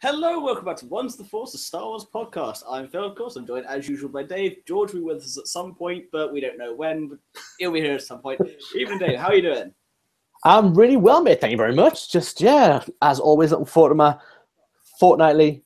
Hello, welcome back to Once the Force, a Star Wars podcast. I'm Phil, of course. I'm joined as usual by Dave. George will be with us at some point, but we don't know when. But he'll be here at some point. Even Dave, how are you doing? I'm really well, mate. Thank you very much. Just, as always, looking forward to my fortnightly.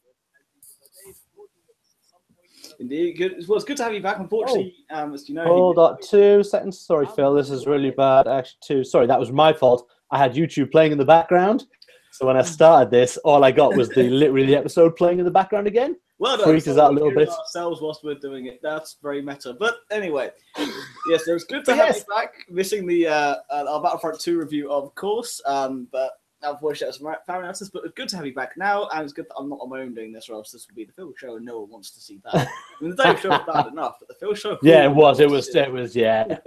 Indeed, good. Well, it's good to have you back. Unfortunately, as you know, Hold on 2 seconds. Sorry, Phil. This is really bad. Actually, sorry, that was my fault. I had YouTube playing in the background. So when I started this, all I got was literally the episode playing in the background again. Well done. Freaks us out a little bit. Ourselves whilst we're doing it. That's very meta. But anyway, yes, it was good to have you back. Missing the our Battlefront 2 review, of course. But unfortunately, that's some fan analysis. But it's good to have you back now, and it's good that I'm not on my own doing this, or else this would be the Phil show, and no one wants to see that. I mean, the Dave show was bad enough, but the Phil show. Yeah, it was. It was. Yeah.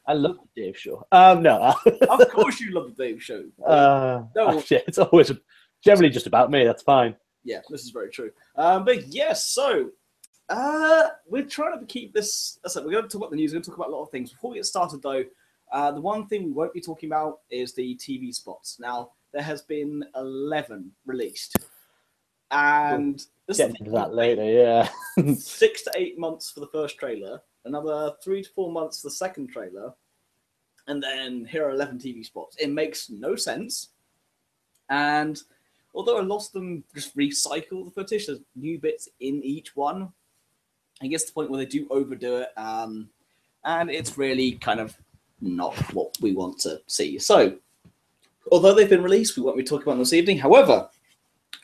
I love the Dave show. No. Of course, you love the Dave show. No, it's always generally just about me. That's fine. Yeah, this is very true. But yes, so we're trying to keep this. We're going to talk about the news. We're going to talk about a lot of things. Before we get started, though, the one thing we won't be talking about is the TV spots. Now, there has been 11 released, and we'll get into that later. Yeah, 6 to 8 months for the first trailer, another 3 to 4 months for the second trailer, and then here are 11 TV spots. It makes no sense, and although a lot of them just recycle the footage, there's new bits in each one. I guess the point where they do overdo it, and it's really kind of not what we want to see. So, although they've been released, we won't be talking about them this evening. However,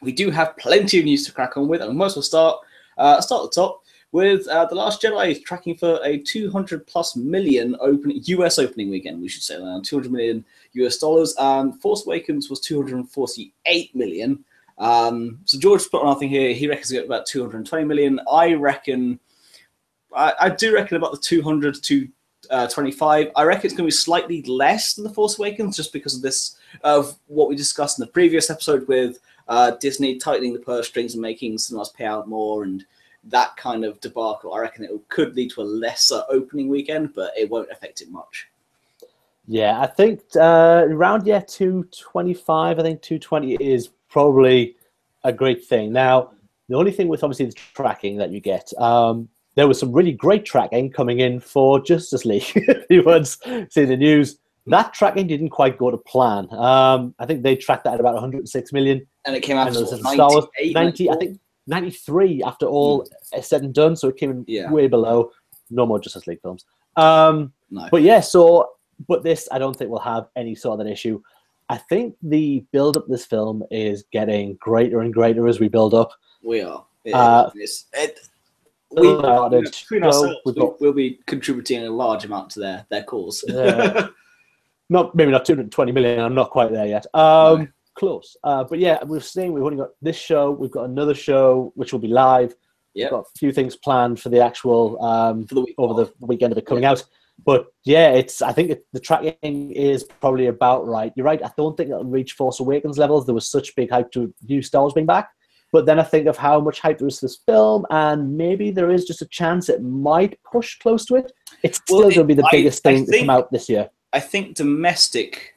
we do have plenty of news to crack on with, and we might as well start at the top with The Last Jedi tracking for a 200+ million US opening weekend, we should say, around $200 million US. Force Awakens was 248 million. So George put on nothing here. He reckons it's about 220 million. I reckon, I do reckon about the 200 to 25. I reckon it's going to be slightly less than The Force Awakens, just because of this, of what we discussed in the previous episode with Disney tightening the purse strings and making cinemas pay out more and that kind of debacle. I reckon it could lead to a lesser opening weekend, but it won't affect it much. Yeah, I think around 225. I think 220 is probably a great thing. Now, the only thing with obviously the tracking that you get, there was some really great tracking coming in for Justice League. If you once see the news, that tracking didn't quite go to plan. I think they tracked that at about 106 million, and it came out as Star Wars 90. I think 93 after all said and done, so it came in way below. No more Justice League films. No. But but this I don't think will have any sort of an issue. I think the build up this film is getting greater and greater as we build up. We are. We'll be contributing a large amount to their cause. Maybe not 220 million. I'm not quite there yet. No. Close. But yeah, we're saying we've only got this show. We've got another show which will be live. We've got a few things planned for the actual for the weekend of it coming out. But yeah, I think the tracking is probably about right. You're right. I don't think it'll reach Force Awakens levels. There was such big hype to new Star Wars being back. But then I think of how much hype there is for this film, and maybe there is just a chance it might push close to it. It's still going to be the biggest thing to come out this year. I think domestic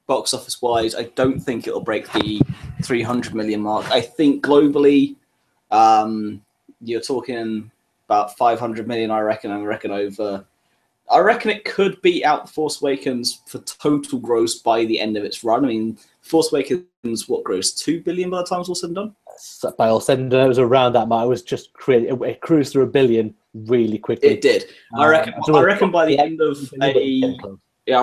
box office wise, I don't think it'll break the 300 million mark. I think globally, you're talking about 500 million. I reckon it could beat out Force Awakens for total gross by the end of its run. I mean, Force Awakens, grossed 2 billion by the time it's all said and done? By all said and done, it was around that mark. It was just it cruised through 1 billion really quickly. It did. I reckon by the end of I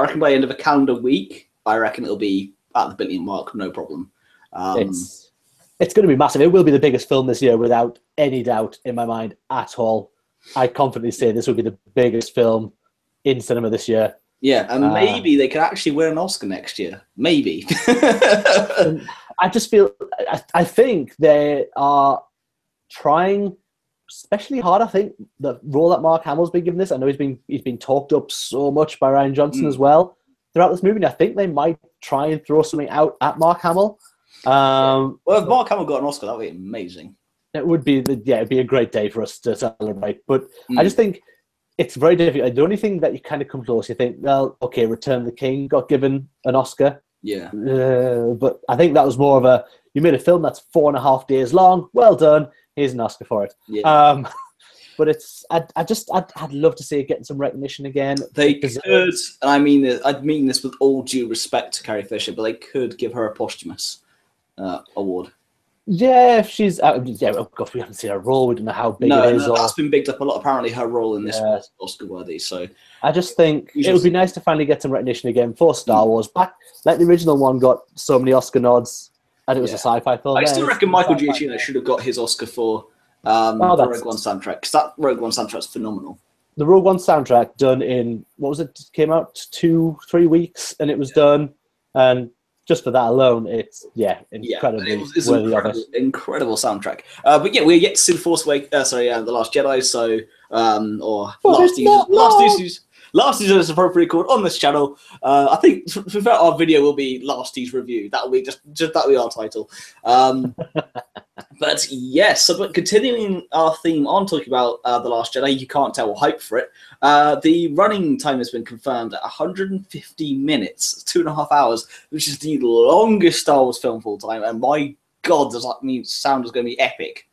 reckon by the end of a calendar week, I reckon it'll be at the billion mark, no problem. It's going to be massive. It will be the biggest film this year without any doubt in my mind at all. I confidently say this will be the biggest film in cinema this year. Yeah, and maybe they could actually win an Oscar next year. Maybe. I just feel, I think they are trying especially hard. I think the role that Mark Hamill's been given this, I know he's been talked up so much by Rian Johnson as well throughout this movie. And I think they might try and throw something out at Mark Hamill. Well, if Mark Hamill got an Oscar, that would be amazing. It would be, it'd be a great day for us to celebrate. But I just think it's very difficult. The only thing that you kind of come close, you think, well, okay, Return of the King got given an Oscar. Yeah. But I think that was more of a, you made a film that's 4.5 days long. Well done. Here's an Oscar for it. Yeah. But I'd love to see it getting some recognition again. They could, and I mean this with all due respect to Carrie Fisher, but they could give her a posthumous award. Yeah, if she's oh God, we haven't seen her role. We don't know how big it is. No, that's been bigged up a lot. Apparently, her role in this was Oscar worthy. So I just think it would be nice to finally get some recognition again for Star Wars. Back like the original one got so many Oscar nods, and it was a sci-fi film. I still reckon Michael Giacchino should have got his Oscar for the Rogue One soundtrack, because that Rogue One soundtrack's phenomenal. The Rogue One soundtrack done in, what was it? Came out 2-3 weeks, and it was done, and just for that alone, it's incredibly worthy of it. Incredible soundtrack. But yeah, we're yet to see the Force Awakens. The Last Jedi. So Last Jedi is appropriately called on this channel. I think our video will be Lasties review. That will be just that will be our title. But yes, but continuing our theme on talking about The Last Jedi, you can't tell we're hyped for it. The running time has been confirmed at 150 minutes, 2.5 hours, which is the longest Star Wars film full time. And my God, does that mean sound is going to be epic?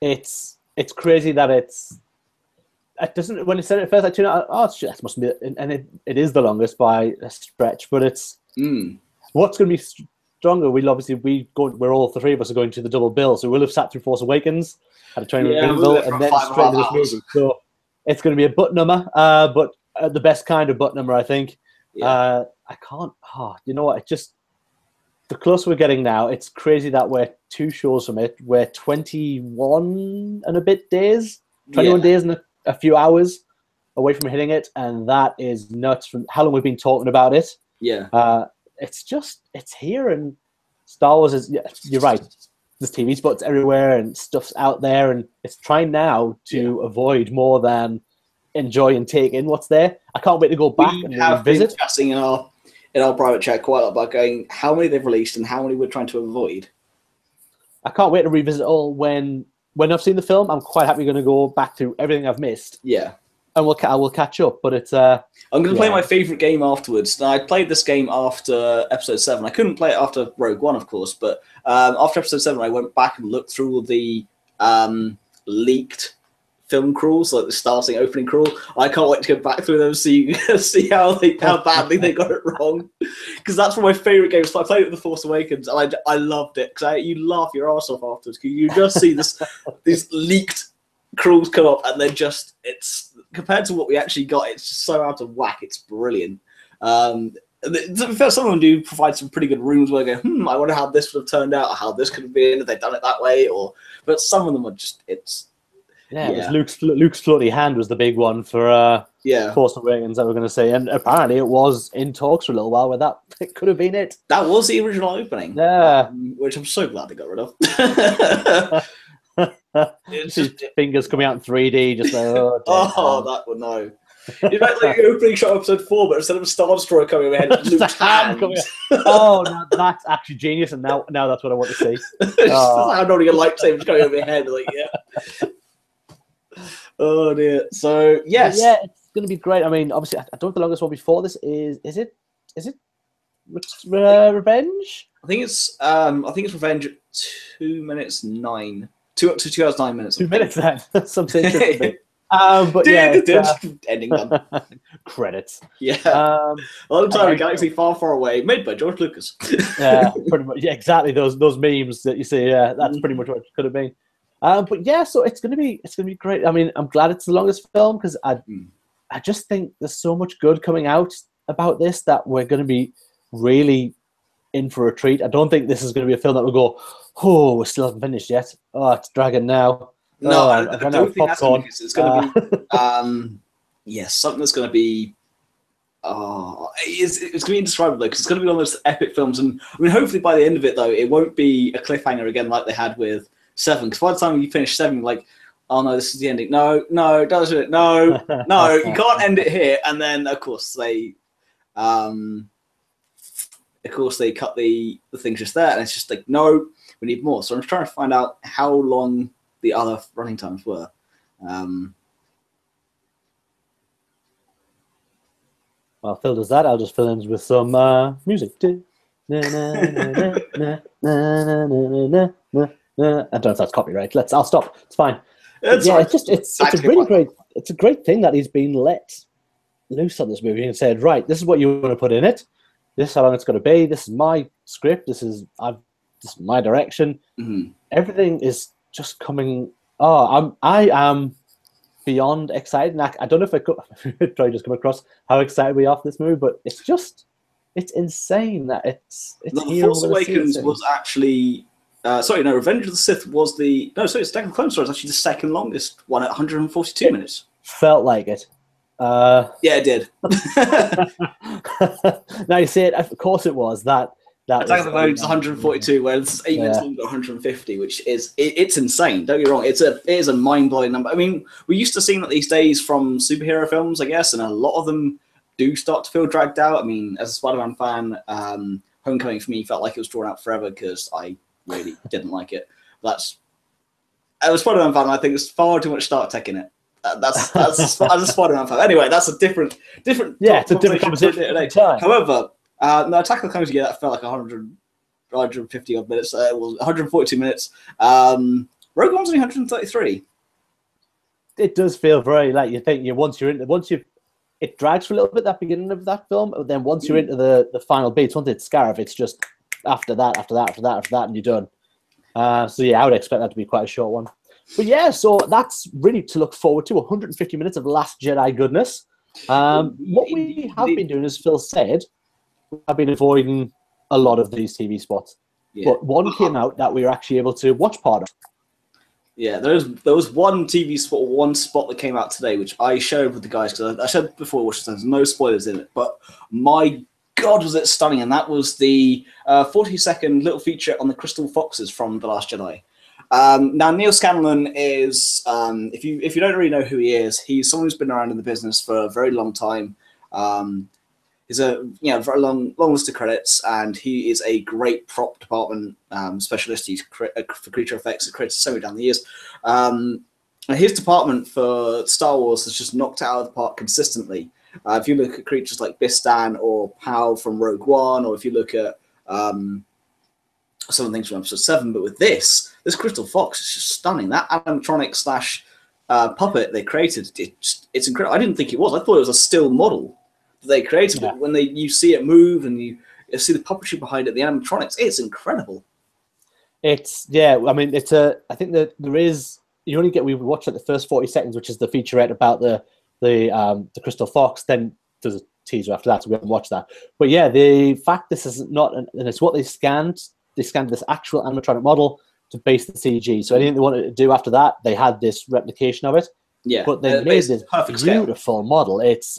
It's crazy that it doesn't. When it said it at first, I tuned out. Oh, that must be, and it is the longest by a stretch. But it's what's going to be stronger. We're all three of us are going to the double bill, so we'll have sat through Force Awakens, had a training bill, and then straight into this movie. So it's going to be a butt number, but the best kind of butt number, I think. Yeah. I can't. You know what? It just, the closer we're getting now, it's crazy that we're 2 shows from it. We're 21 and a bit days, 21 days and a few hours away from hitting it, and that is nuts. From how long we've been talking about it. Yeah. It's here, and Star Wars is, you're right, there's TV spots everywhere and stuff's out there, and it's trying now to avoid more than enjoy and take in what's there. I can't wait to go back and revisit. Been discussing in our private chat quite a lot about going how many they've released and how many we're trying to avoid. I can't wait to revisit all when I've seen the film. I'm quite happy going to go back to everything I've missed. Yeah. And I will catch up, but it's... I'm going to play my favourite game afterwards. Now, I played this game after Episode 7. I couldn't play it after Rogue One, of course, but after Episode 7, I went back and looked through all the leaked film crawls, like the starting opening crawl. I can't wait to go back through them and see how badly they got it wrong. Because that's one of my favourite games. So I played it with The Force Awakens, and I loved it. Because you laugh your arse off afterwards, because you just see these leaked crawls come up, and then it's compared to what we actually got, it's just so out of whack. It's brilliant. To be fair, some of them do provide some pretty good rooms where I go, I wonder how this would have turned out, or how this could have been if they'd done it that way. But some of them are just, It was Luke's floaty hand was the big one for Force Awakens, I was going to say, and apparently it was in talks for a little while where that it could have been it. That was the original opening, which I'm so glad they got rid of. It's just fingers coming out in 3D, just like that would no. In fact, like the opening shot of Episode 4, but instead of a Star Destroyer coming overhead, Luke's hand. No, that's actually genius, and now that's what I want to see. I'm not even lightsabers coming over your head, Oh dear. So yes, it's going to be great. I mean, obviously, I don't know the longest one before this is it Revenge? I think it's Revenge at 2 minutes 9. 2 hours 9 minutes. 2 minutes then. Something interesting. But ending done. Credits. Yeah. A lot of time in a galaxy far, far away, made by George Lucas. Yeah, pretty much. Yeah, exactly. Those memes that you see. Yeah, that's pretty much what it could have been. But yeah, so it's gonna be great. I mean, I'm glad it's the longest film, because I just think there's so much good coming out about this that we're gonna be really in for a treat. I don't think this is gonna be a film that will go, we still haven't finished yet. Oh, it's dragging now. No, I don't think that's going to be. It's going to be, something that's going to be. It's going to be indescribable, because it's going to be one of those epic films, and I mean, hopefully by the end of it, though, it won't be a cliffhanger again like they had with 7. Because by the time you finish 7, you're like, oh no, this is the ending. No, doesn't it? No, you can't end it here. And then of course they cut the things just there, and it's just like, no, we need more. So I'm trying to find out how long the other running times were. While Phil does that, I'll just fill in with some music too. Na, na, na, na, na, na, na, na, na, na. I don't know if that's copyright. I'll stop. It's fine. It's a really great thing that he's been let loose on this movie and said, right, this is what you want to put in it. This is how long it's going to be. This is my script. This is my direction. Mm-hmm. Everything is just coming. Oh, I am beyond excited. And I don't know if I could try to just come across how excited we are for this movie, but it's insane that it's no, The Force Awakens was actually Revenge of the Sith was Attack of the Clone Wars was actually the second longest one at 142 minutes. Felt like it. Yeah, it did. Now you see it. Of course, it was that. Attack of the Clones 142, where it's 8 minutes longer, 150, which is it's insane. Don't get me wrong, it is a mind blowing number. I mean, we're used to seeing that these days from superhero films, I guess, and a lot of them do start to feel dragged out. I mean, as a Spider-Man fan, Homecoming for me felt like it was drawn out forever because I really didn't like it. As a Spider-Man fan, I think there's far too much Stark tech in it. That's as a Spider-Man fan. Anyway, that's a different. Yeah, it's a different conversation today. However, Attack of the Clones, that felt like 150 odd minutes. It was 142 minutes. Rogue One's only 133. It does feel very like you think it drags for a little bit that beginning of that film, but then once you're into the final beats, once it's Scarif, it's just after that, and you're done. So yeah, I would expect that to be quite a short one. But yeah, so that's really to look forward to. 150 minutes of Last Jedi goodness. What we have been doing, as Phil said, I've been avoiding a lot of these TV spots. Yeah. But one came out that we were actually able to watch part of. Yeah, there was one TV spot, one spot that came out today, which I shared with the guys, because I said before, which there's no spoilers in it, but my God, was it stunning. And that was the 40-second little feature on the Crystal Foxes from The Last Jedi. Now, Neil Scanlon is, if you don't really know who he is, he's someone who's been around in the business for a very long time. He's a very long list of credits, and he is a great prop department specialist. He's for creature effects, has created so many down the years. His department for Star Wars has just knocked it out of the park consistently. If you look at creatures like Bistan or Pow from Rogue One, or if you look at some of the things from Episode 7, but with this Crystal Fox is just stunning. That animatronic / puppet they created, it's incredible. I didn't think it was. I thought it was a still model that they created, but when you see it move and you see the puppetry behind it, the animatronics, it's incredible. I think that there is, we watched like the first 40 seconds, which is the featurette about the Crystal Fox, then there's a teaser after that, so we haven't watched that. But yeah, the fact this is not, and it's what they scanned this actual animatronic model to base the CG. So anything they wanted to do after that, they had this replication of it. Yeah, but they made this beautiful model. It's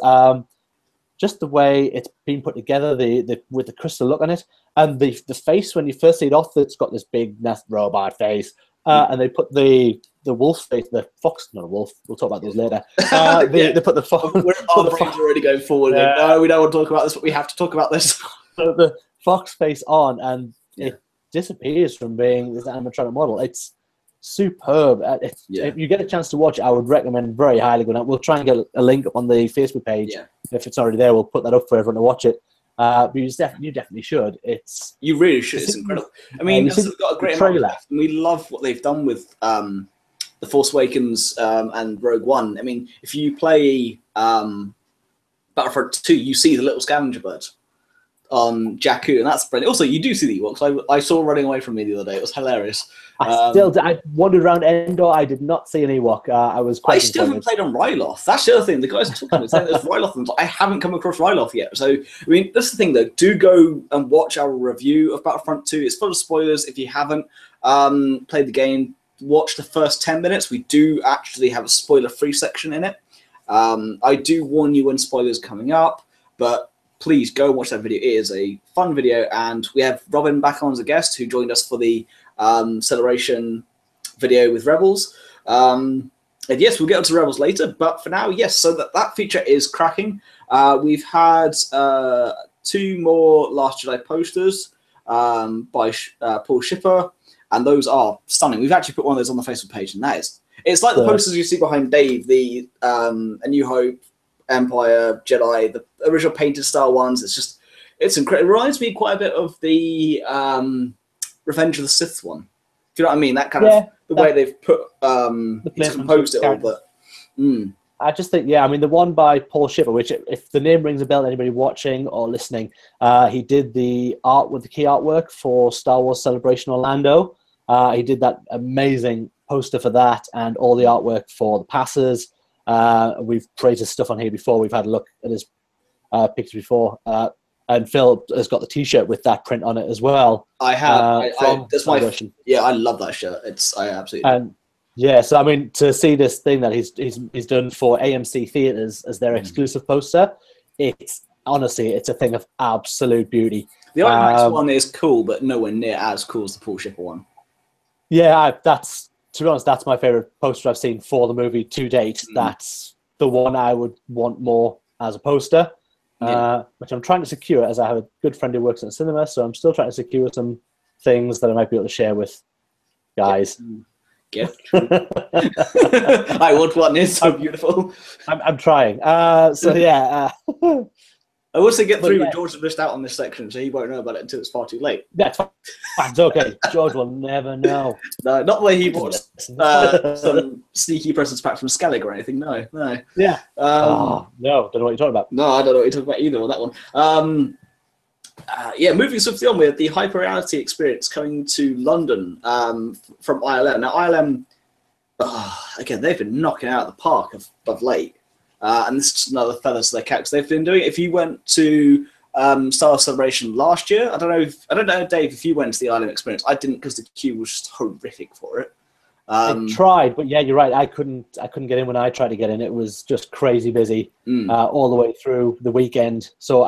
just the way it's been put together, with the crystal look on it, and the face when you first see it off, it's got this big robot face, and they put the wolf face, the fox, not a wolf. We'll talk about those later. They put the fox. Our brains are already going forward. No, we don't want to talk about this, but we have to talk about this. So the fox face on, and it disappears from being this animatronic model. It's superb. If you get a chance to watch it, I would recommend very highly going out. We'll try and get a link up on the Facebook page. Yeah. If it's already there, we'll put that up for everyone to watch it. But you definitely should. You really should. It's incredible. I mean, it's got a great trailer. And we love what they've done with The Force Awakens and Rogue One. I mean, if you play Battlefront 2, you see the little scavenger bird on Jakku, and that's brilliant. Also, you do see the Ewoks. I saw running away from me the other day. It was hilarious. I wandered around Endor. I did not see an Ewok. I still haven't played on Ryloth. That's the other thing. The guys are talking about there's Ryloth, and I haven't come across Ryloth yet. So, I mean, that's the thing, though. Do go and watch our review of Battlefront 2. It's full of spoilers. If you haven't played the game, watch the first 10 minutes. We do actually have a spoiler-free section in it. I do warn you when spoilers are coming up, but please go and watch that video. It is a fun video, and we have Robin back on as a guest who joined us for the celebration video with Rebels. And yes, we'll get onto Rebels later, but for now, yes, so that feature is cracking. We've had 2 more Last Jedi posters by Paul Schiffer, and those are stunning. We've actually put one of those on the Facebook page, and it's like the posters you see behind Dave, the A New Hope, Empire, Jedi, the original painted style ones. It's incredible. It reminds me quite a bit of the Revenge of the Sith one. Do you know what I mean? That kind of the way they've put it's composed it all. But I just think, I mean, the one by Paul Shipper, which if the name rings a bell to anybody watching or listening, he did the art with the key artwork for Star Wars Celebration Orlando. He did that amazing poster for that and all the artwork for the passes. We've created stuff on here before. We've had a look at his pictures before. And Phil has got the T-shirt with that print on it as well. I have. That's my version. Yeah, I love that shirt. I absolutely. And so I mean, to see this thing that he's done for AMC Theaters as their exclusive poster, it's honestly a thing of absolute beauty. The IMAX one is cool, but nowhere near as cool as the Paul Shipper one. Yeah, to be honest, that's my favorite poster I've seen for the movie to date. That's the one I would want more as a poster. Which I'm trying to secure, as I have a good friend who works in the cinema, so I'm still trying to secure some things that I might be able to share with guys. I want one. It's so beautiful. I'm trying. I also get through. George has missed out on this section, so he won't know about it until it's far too late. That's fine. It's okay. George will never know. No, not the way he wants some sneaky presents back from Skellig or anything. No. Yeah. No, don't know what you're talking about. No, I don't know what you're talking about either on that one. Moving swiftly on with the hyper reality experience coming to London from ILM. Now, ILM, again, they've been knocking it out of the park of late. And this is just another feather to their cap. They've been doing it. If you went to Star Wars Celebration last year, I don't know, Dave, if you went to the ILM experience. I didn't because the queue was just horrific for it. I tried, but yeah, you're right. I couldn't get in when I tried to get in. It was just crazy busy all the way through the weekend. So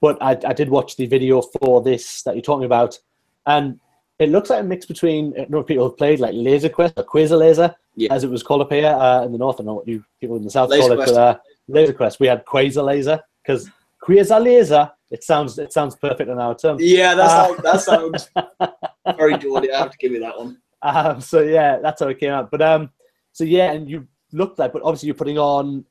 but I did watch the video for this that you're talking about, and it looks like a mix between people who've played like Laser Quest or Quasar Laser, as it was called up here in the north. I don't know what you people in the south call it, but Laser Quest. We had Quasar Laser because Quasar Laser. It sounds perfect on our term. Yeah, that sounds very Geordie. I have to give you that one. So yeah, that's how it came out. But and you looked like, but obviously you're putting on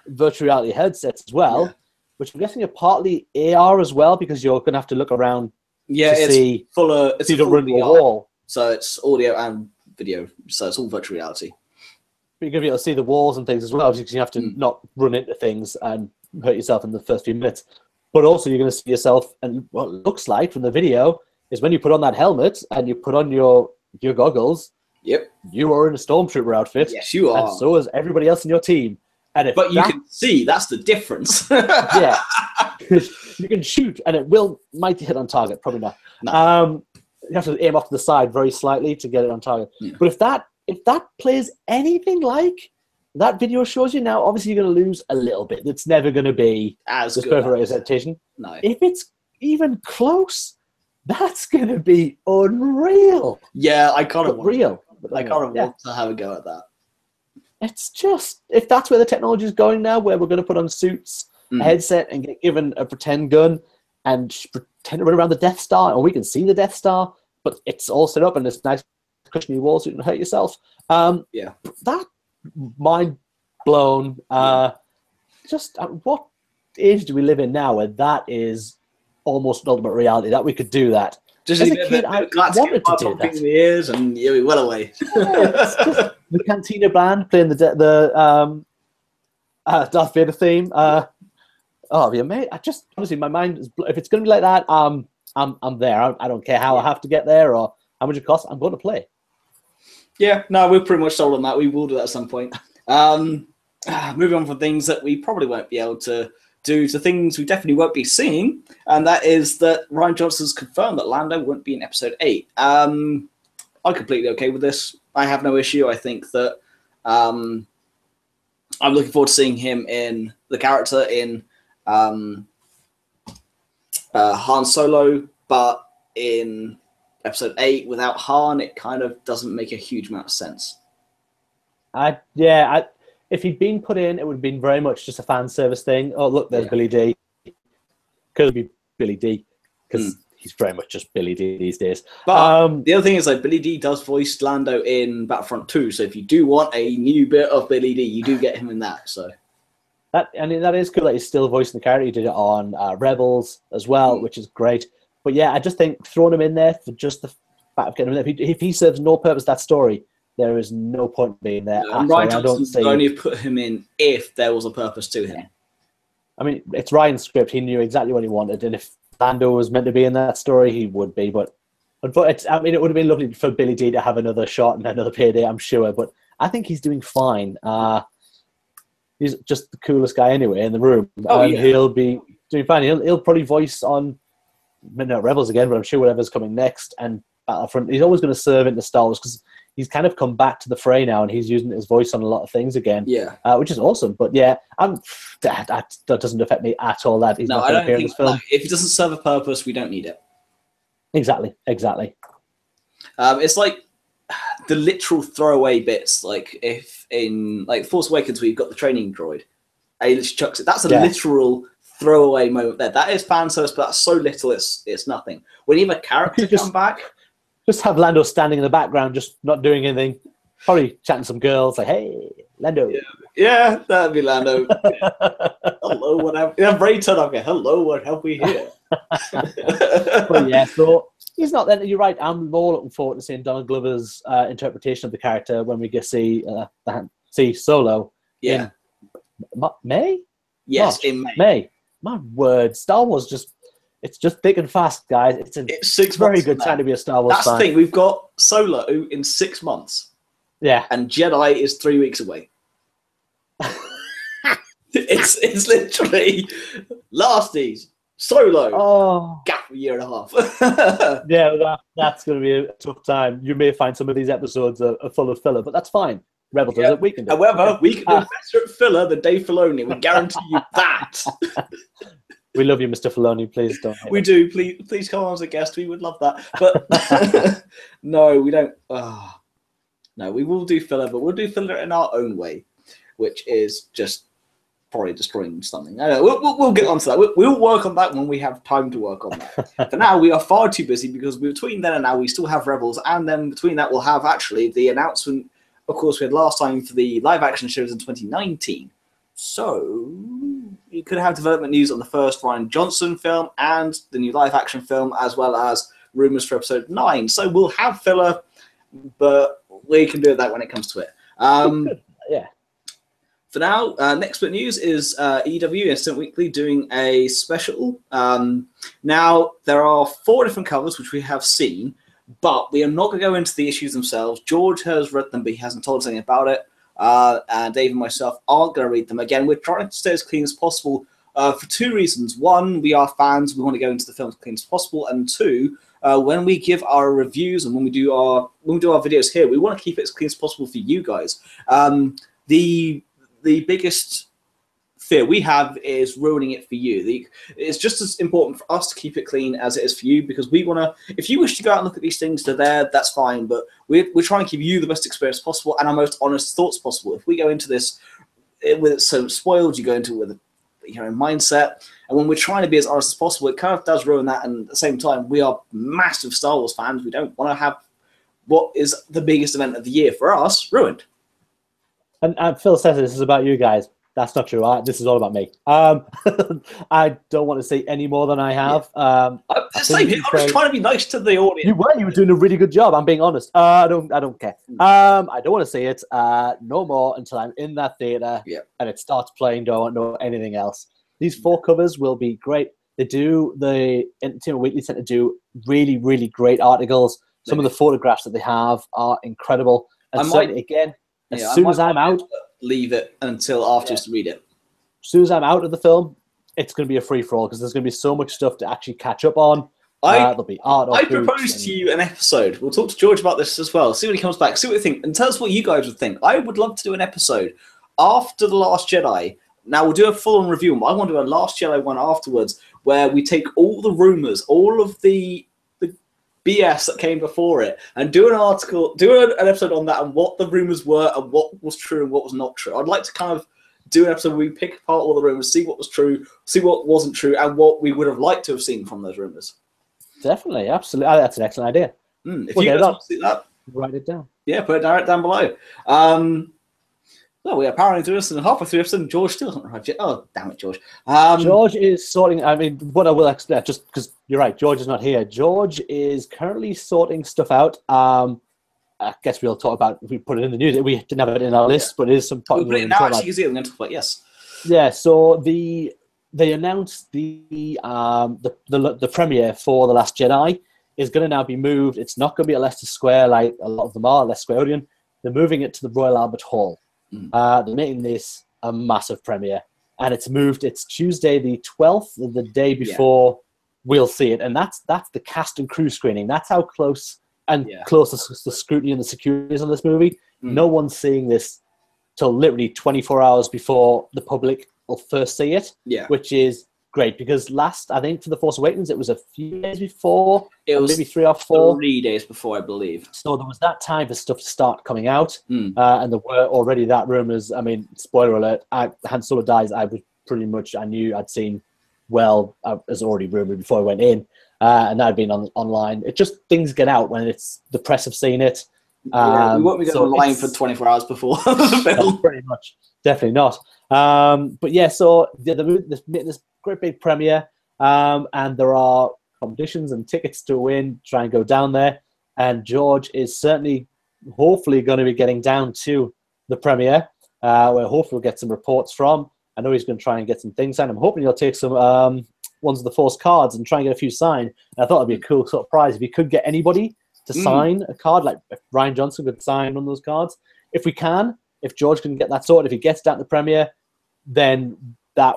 virtual reality headsets as well, which I'm guessing are partly AR as well because you're going to have to look around. Yeah, it's see, full of it's see full the wall. So it's audio and video. So it's all virtual reality. But you're going to be able to see the walls and things as well because you have to not run into things and hurt yourself in the first few minutes. But also you're going to see yourself, and what it looks like from the video is when you put on that helmet and you put on your goggles. Yep. You are in a stormtrooper outfit. Yes, you are. And so is everybody else in your team. And but you can see that's the difference. Yeah. You can shoot and it might hit on target, probably not. No. You have to aim off to the side very slightly to get it on target. Yeah. But if that plays anything like that video shows you now, obviously you're going to lose a little bit. It's never going to be as this good perfect representation. No. If it's even close, that's going to be unreal. Yeah, I kind of want to have a go at that. It's just, if that's where the technology is going now, where we're going to put on suits, a headset, and get given a pretend gun and pretend to run around the Death Star, and we can see the Death Star, but it's all set up and it's nice cushiony walls so you can hurt yourself. That mind blown. Just what age do we live in now where that is almost an ultimate reality, that we could do that? Just as a kid, I wanted to do that. In the ears and you're well away. Just the Cantina band playing the Darth Vader theme. Yeah, mate. Honestly, my mind is. If it's going to be like that, I'm there. I don't care how I have to get there or how much it costs. I'm going to play. Yeah, no, we're pretty much sold on that. We will do that at some point. Moving on from things that we probably won't be able to do to things we definitely won't be seeing, and that is that Rian Johnson's confirmed that Lando won't be in Episode 8. I'm completely okay with this. I have no issue. I think that I'm looking forward to seeing him in the character in Han Solo, but in Episode 8 without Han, it kind of doesn't make a huge amount of sense. If he'd been put in, it would have been very much just a fan service thing. Oh, look, there's Billy D. Could be Billy D, because he's very much just Billy D these days. But the other thing is, like, Billy D does voice Lando in Battlefront 2, so if you do want a new bit of Billy D, you do get him in that. So that is cool that he's still voicing the character. He did it on Rebels as well, which is great. But yeah, I just think throwing him in there for just the fact of getting him in there, if he serves no purpose that story, there is no point being there. And Rian Johnson would only have put him in if there was a purpose to him. I mean, it's Ryan's script. He knew exactly what he wanted, and if Lando was meant to be in that story, he would be. But it would have been lovely for Billy D to have another shot and another payday, I'm sure. But I think he's doing fine. He's just the coolest guy anyway in the room. He'll be doing fine. He'll probably voice on not Rebels again, but I'm sure whatever's coming next and Battlefront. He's always going to serve into Star Wars because he's kind of come back to the fray now, and he's using his voice on a lot of things again. Yeah, which is awesome. But yeah, that doesn't affect me at all. That he's not going to appear in this film. Like, if it doesn't serve a purpose, we don't need it. Exactly. It's like the literal throwaway bits, like if in like Force Awakens where you've got the training droid, and he just chucks it. That's a literal throwaway moment there. That is fan service, but that's so little, it's nothing. When you have a character come back, just have Lando standing in the background, just not doing anything, probably chatting to some girls, like, "Hey, Lando." Yeah, that'd be Lando. Hello, what have? Yeah, Bray turn up. Hello, what have we here? But yeah, so he's not there. You're right. I'm more looking forward to seeing Donald Glover's interpretation of the character when we get see Solo. Yeah, in May. Yes, March? in May. May. My word, Star Wars it's just thick and fast, guys. It's 6 very good time to be a Star Wars fan. That's the thing. We've got Solo in 6 months. Yeah, and Jedi is 3 weeks away. it's literally Lasties. Solo. Gap a year and a half. Yeah, that's going to be a tough time. You may find some of these episodes are full of filler, but that's fine. Rebel does it. We can do it. However, we can do better at filler than Dave Filoni. We guarantee you that. We love you, Mr. Filoni. Please don't. We do. Please come on as a guest. We would love that. But no, we don't. No, we will do filler, but we'll do filler in our own way, which is just probably destroying something. I know. We'll get onto that. We'll work on that when we have time to work on that. For now, we are far too busy because between then and now, we still have Rebels, and then between that, we'll have actually the announcement. Of course, we had last time for the live-action shows in 2019. So you could have development news on the first Rian Johnson film and the new live-action film, as well as rumors for episode 9. So we'll have filler, but we can do that when it comes to it. Yeah. For now, next bit of news is EW Instant Weekly doing a special. Now, there are 4 different covers which we have seen, but we are not going to go into the issues themselves. George has read them, but he hasn't told us anything about it. And Dave and myself aren't going to read them. Again, we're trying to stay as clean as possible for 2 reasons. 1, we are fans. We want to go into the film as clean as possible. And 2, when we give our reviews and when we do our videos here, we want to keep it as clean as possible for you guys. The biggest fear we have is ruining it for you. It's just as important for us to keep it clean as it is for you, because we want to, if you wish to go out and look at these things, they're there, that's fine, but we're trying to give you the best experience possible and our most honest thoughts possible. If we go into this with it so spoiled, you go into it with your own mindset, and when we're trying to be as honest as possible, it kind of does ruin that, and at the same time, we are massive Star Wars fans. We don't want to have what is the biggest event of the year for us ruined. And Phil says this is about you guys. That's not true. This is all about me. I don't want to say any more than I have. I'm just trying to be nice to the audience. You were doing a really good job. I'm being honest. I don't care. I don't want to say it no more until I'm in that theater and it starts playing. Don't know anything else. These 4 covers will be great. The Entertainment Weekly tend to do really, really great articles. Some of the photographs that they have are incredible. And as soon as I'm out, leave it until afterwards to read it. As soon as I'm out of the film, it's going to be a free-for-all because there's going to be so much stuff to actually catch up on. There'll be art. I propose to you an episode. We'll talk to George about this as well. See when he comes back. See what you think, and tell us what you guys would think. I would love to do an episode after The Last Jedi. Now we'll do a full-on review, but I want to do a Last Jedi one afterwards, where we take all the rumors, all of the BS that came before it, and do an episode on that and what the rumors were and what was true and what was not true. I'd like to kind of do an episode where we pick apart all the rumors, see what was true, see what wasn't true, and what we would have liked to have seen from those rumors. Definitely, absolutely. That's an excellent idea. If you guys want to see that, write it down. Yeah, put it down below. Well, we are powering through this and halfway through this, and George still hasn't arrived yet. Oh, damn it, George. George is sorting. I mean, what I will explain, just because you're right, George is not here. George is currently sorting stuff out. I guess we'll talk about if we put it in the news. We didn't have it in our list, but it is some topic. Now, actually, you see it. I'm going to talk about yes. Yeah. So they announced the premiere for The Last Jedi is going to now be moved. It's not going to be at Leicester Square like a lot of them are, Leicester Square Odeon. They're moving it to the Royal Albert Hall. They're making this a massive premiere, and it's moved. It's Tuesday the 12th, the day before we'll see it, and that's the cast and crew screening. That's how close the scrutiny and the security is on this movie. No one's seeing this till literally 24 hours before the public will first see it, which is great, because I think for The Force Awakens, it was a few days before. It was maybe 3 or 4. 3 days before, I believe. So there was that time for stuff to start coming out, and there were already that rumors. I mean, spoiler alert, Han Solo dies. I knew I'd seen as already rumored before I went in, and that had been online. It just, things get out when it's the press have seen it. We won't be going online for 24 hours before the film. Pretty much, definitely not. But yeah, so this great big premiere, and there are competitions and tickets to win. Try and go down there, and George is certainly, hopefully, going to be getting down to the premiere, where hopefully we'll get some reports from. I know he's going to try and get some things signed. I'm hoping he'll take some ones of the Force cards and try and get a few signed. And I thought it'd be a cool sort of prize if he could get anybody to sign a card, like if Ryan Johnson could sign one of those cards. If George can get that sorted, if he gets down to the premiere, then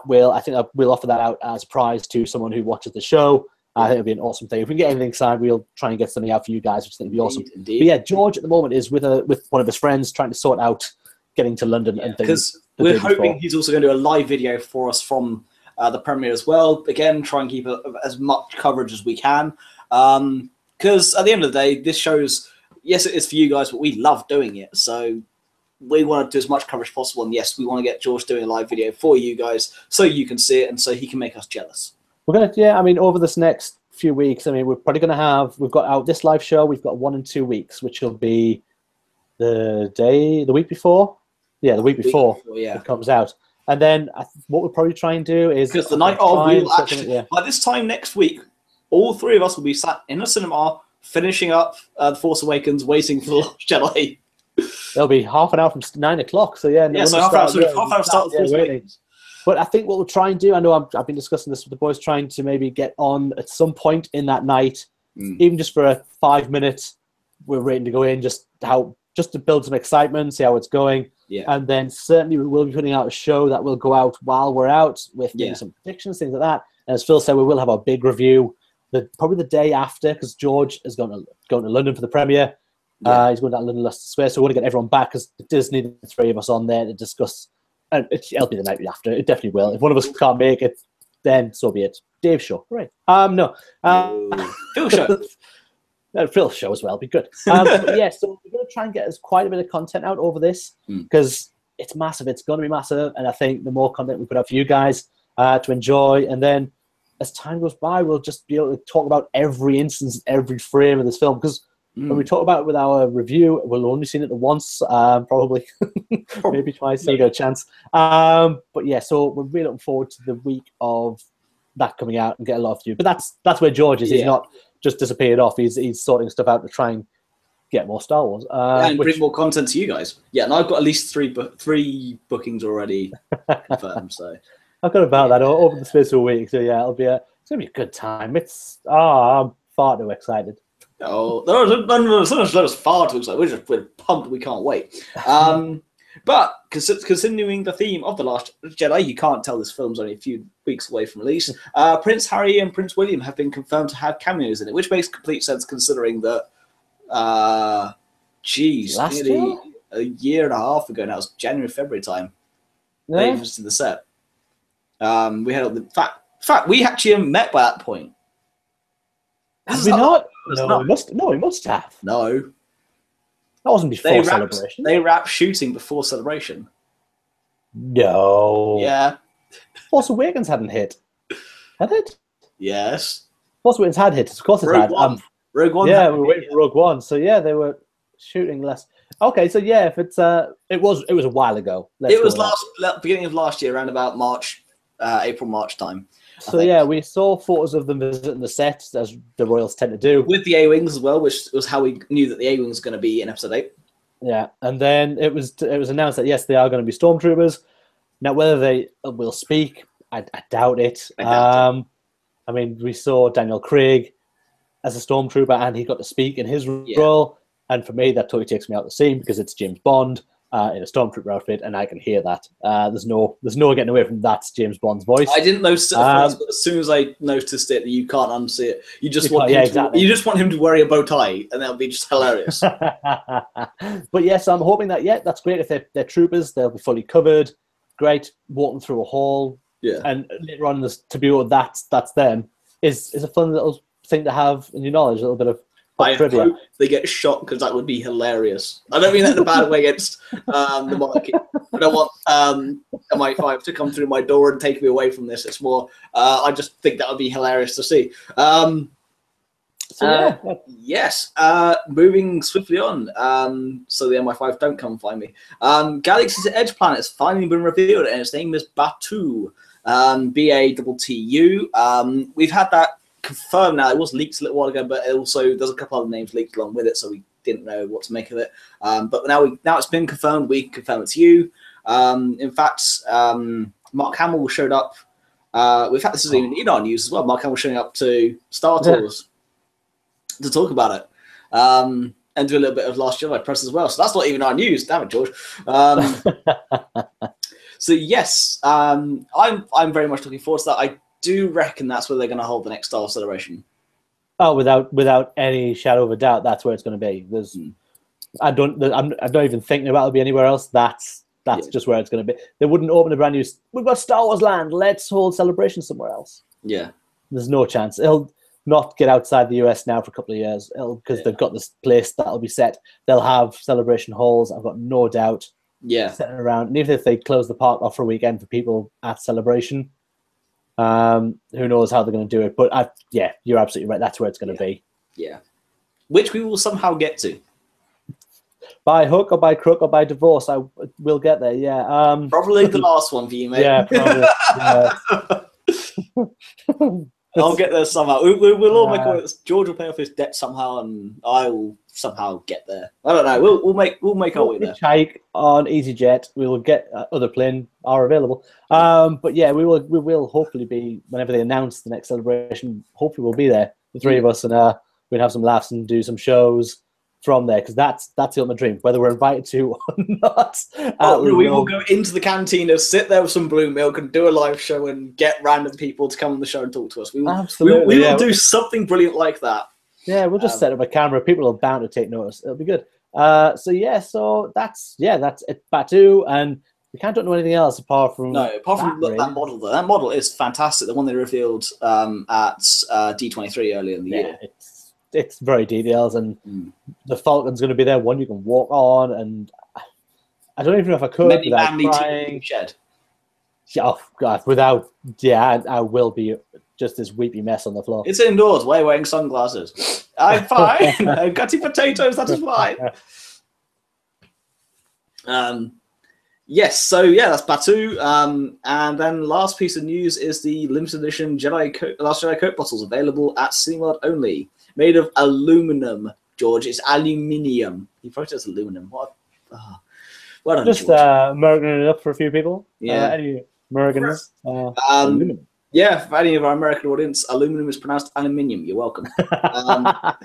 we'll offer that out as a prize to someone who watches the show. I think it'd be an awesome thing. If we can get anything signed, we'll try and get something out for you guys, which I think would be awesome. Indeed. But yeah, George at the moment is with one of his friends trying to sort out getting to London and things. Because we're hoping he's also going to do a live video for us from the premiere as well. Again, try and keep as much coverage as we can. Because at the end of the day, this show's, yes, it is for you guys, but we love doing it. So we want to do as much coverage as possible. And yes, we want to get George doing a live video for you guys so you can see it and so he can make us jealous. Over this next few weeks, we're probably going to we've got out this live show, we've got 1 and 2 weeks, which will be the week before. Yeah, the week before it comes out. And then what we'll probably try and do is... Because the night of, we'll actually, by this time next week, all 3 of us will be sat in a cinema finishing up The Force Awakens, waiting for Last Jedi. There'll be half an hour from 9 o'clock. So yeah, so half an hour start The Force Awakens. But I think what we'll try and do, I know I've been discussing this with the boys, trying to maybe get on at some point in that night, even just for a 5 minutes, we're waiting to go in, just to build some excitement, see how it's going. Yeah. And then certainly we will be putting out a show that will go out while we're out with maybe some predictions, things like that. And as Phil said, we will have our big review probably the day after, because George is going to London for the premiere. Yeah. He's going down to London Leicester Square, so we want to get everyone back, because it does need the 3 of us on there to discuss. And it'll be the night after. It definitely will. If one of us can't make it, then so be it. Dave's show, right? No. Phil's show. Phil's show as well. Be good. But yeah, so we're going to try and get us quite a bit of content out over this, because it's massive. It's going to be massive, and I think the more content we put out for you guys to enjoy, and then as time goes by, we'll just be able to talk about every instance, every frame of this film, because when we talk about it with our review, we'll only seen it once, probably, maybe twice, so we get a chance. But yeah, so we're really looking forward to the week of that coming out and get a lot of you. But that's where George is. He's not just disappeared off. He's sorting stuff out to try and get more Star Wars. And bring more content to you guys. Yeah, and I've got at least three bookings already confirmed. So I've got about that over the space of a week. So yeah, it's gonna be a good time. I'm far too excited. Oh, there's far too excited. We're pumped. We can't wait. But continuing the theme of The Last Jedi, you can't tell this film's only a few weeks away from release. Prince Harry and Prince William have been confirmed to have cameos in it, which makes complete sense considering that, nearly a year and a half ago now, it was January, February time, they visited the set. We had the fact we actually met by that point. Have we not? No, we must have. No. That wasn't before Celebration. They wrapped shooting before Celebration. No. Yeah. Force Awakens hadn't hit. Had it? Yes. Force Awakens had hit. Of course it had. Rogue One. Yeah, we were waiting for Rogue One. So yeah, they were. shooting less. Okay, so yeah, if it's it was a while ago. It was beginning of last year, around about March, April, March time. So yeah, we saw photos of them visiting the set, as the Royals tend to do, with the A-wings as well, which was how we knew that the A-wings was going to be in episode 8. Yeah, and then it was announced that yes, they are going to be stormtroopers. Now, whether they will speak, I doubt it. I mean, we saw Daniel Craig as a stormtrooper, and he got to speak in his role. And for me, that totally takes me out of the scene because it's James Bond in a stormtrooper outfit, and I can hear that. There's no getting away from that James Bond's voice. I didn't notice it at first, but as soon as I noticed it, you can't unsee it. You just want him to wear a bow tie, and that'll be just hilarious. But yes, I'm hoping that that's great. If they're troopers, they'll be fully covered. Great, walking through a hall. Yeah, and later on, to be able that's them is a fun little thing to have in your knowledge. A little bit of trivia. Hope they get shot because that would be hilarious. I don't mean that in a bad way against the monarchy. I don't want MI5 to come through my door and take me away from this. It's more, I just think that would be hilarious to see. Yes. Moving swiftly on. So the MI5 don't come find me. Galaxy's Edge planet has finally been revealed, and its name is Batu. Battu. We've had that confirmed now. It was leaked a little while ago, but also there's a couple other names leaked along with it, so we didn't know what to make of it. But now it's been confirmed. We confirm it's you. In fact, Mark Hamill showed up. In fact, this is even in our news as well. Mark Hamill showing up to Star Tours to talk about it, and do a little bit of Last Jedi press as well. So that's not even our news. Damn it, George. So yes, I'm very much looking forward to that. I do reckon that's where they're going to hold the next Star Wars Celebration. Oh, without any shadow of a doubt, that's where it's going to be. I'm not even thinking about it'll be anywhere else. That's just where it's going to be. They wouldn't open a brand new. We've got Star Wars Land. Let's hold celebration somewhere else. Yeah, there's no chance. It'll not get outside the US now for a couple of years. Because they've got this place that'll be set. They'll have celebration halls. I've got no doubt. Yeah, sitting around. And even if they close the park off for a weekend for people at celebration. Who knows how they're going to do it? But you're absolutely right. That's where it's going to be. Yeah, which we will somehow get to. By hook or by crook or by divorce, I will get there. Yeah, probably the last one for you, mate. Yeah, probably. I'll get there somehow. We'll all make it. George will pay off his debt somehow, and I will somehow get there. I don't know. We'll make our way there. Hike on EasyJet. We will get other plane are available. But yeah, we will hopefully be whenever they announce the next celebration. Hopefully, we'll be there, the three of us, and we'll have some laughs and do some shows from there, because that's the ultimate dream, whether we're invited to or not. We will go into the canteen and sit there with some blue milk and do a live show and get random people to come on the show and talk to us. We will do something brilliant like that. Yeah, we'll just set up a camera. People are bound to take notice. It'll be good. So that's it. Batu, and we can't know anything else apart from that model. Though that model is fantastic. The one they revealed at D23 earlier in the year. It's very detailed, and the Falcon's going to be there, one you can walk on, and I don't even know if I could without crying. Shed. Oh God, I will be just this weepy mess on the floor. It's indoors. Why are you wearing sunglasses? I'm fine. I'm cutting potatoes. That is fine. Yes, so that's Batu. And then last piece of news is the limited edition Last Jedi Coke bottles available at Cineworld only. Made of aluminum, George. It's aluminium. You probably said aluminum. What? Well done, just Americaning it up for a few people. Yeah. Any Americans? Aluminum. Yeah, for any of our American audience, aluminum is pronounced aluminium. You're welcome. What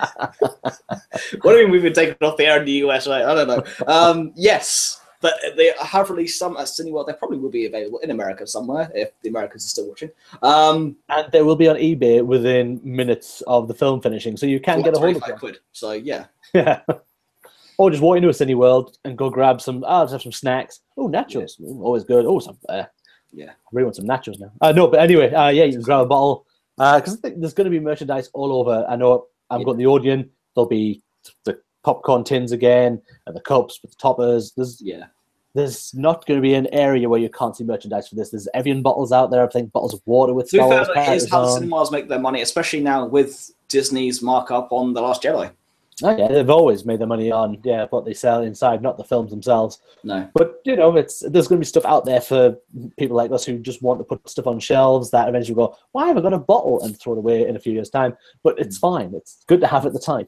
do you mean we've been taken off the air in the US? I don't know. Yes. But they have released some at Cineworld. They probably will be available in America somewhere if the Americans are still watching. And they will be on eBay within minutes of the film finishing, so you can get a hold of them. £25. So yeah. Or just walk into a Cineworld and go grab some. Just have some snacks. Oh, nachos, always good. Oh, some. I really want some nachos now. No, but anyway, you can grab a bottle because I think there's going to be merchandise all over. I know I've got the Odeon. There'll be the popcorn tins again and the cups with the toppers. There's not going to be an area where you can't see merchandise for this. There's Evian bottles out there. I think bottles of water with Star Wars characters. It is how the cinemas make their money, especially now with Disney's markup on The Last Jedi. Oh, yeah, they've always made their money on what they sell inside, not the films themselves. No. But, you know, there's going to be stuff out there for people like us who just want to put stuff on shelves that eventually go, why have I got a bottle, and throw it away in a few years' time? But it's fine. It's good to have at the time.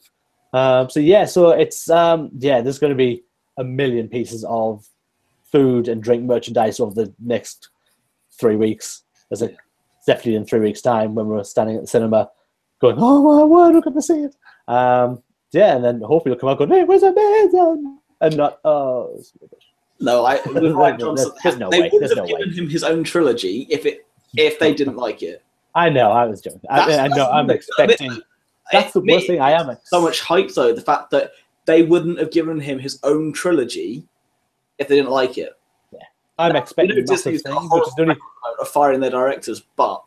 So it's, there's going to be a million pieces of food and drink merchandise over the next 3 weeks. Definitely in 3 weeks' time when we're standing at the cinema going, oh my word, we're going to see it. And then hopefully you'll come out going, hey, where's Amazon? And not, oh, no, Rian Johnson, there's no they way. wouldn't have given him his own trilogy if they didn't like it. I know, I was joking. I'm expecting. That's the worst thing I am. So much hype, though, the fact that they wouldn't have given him his own trilogy if they didn't like it. Yeah, I'm expecting massive things, which is only firing their directors, but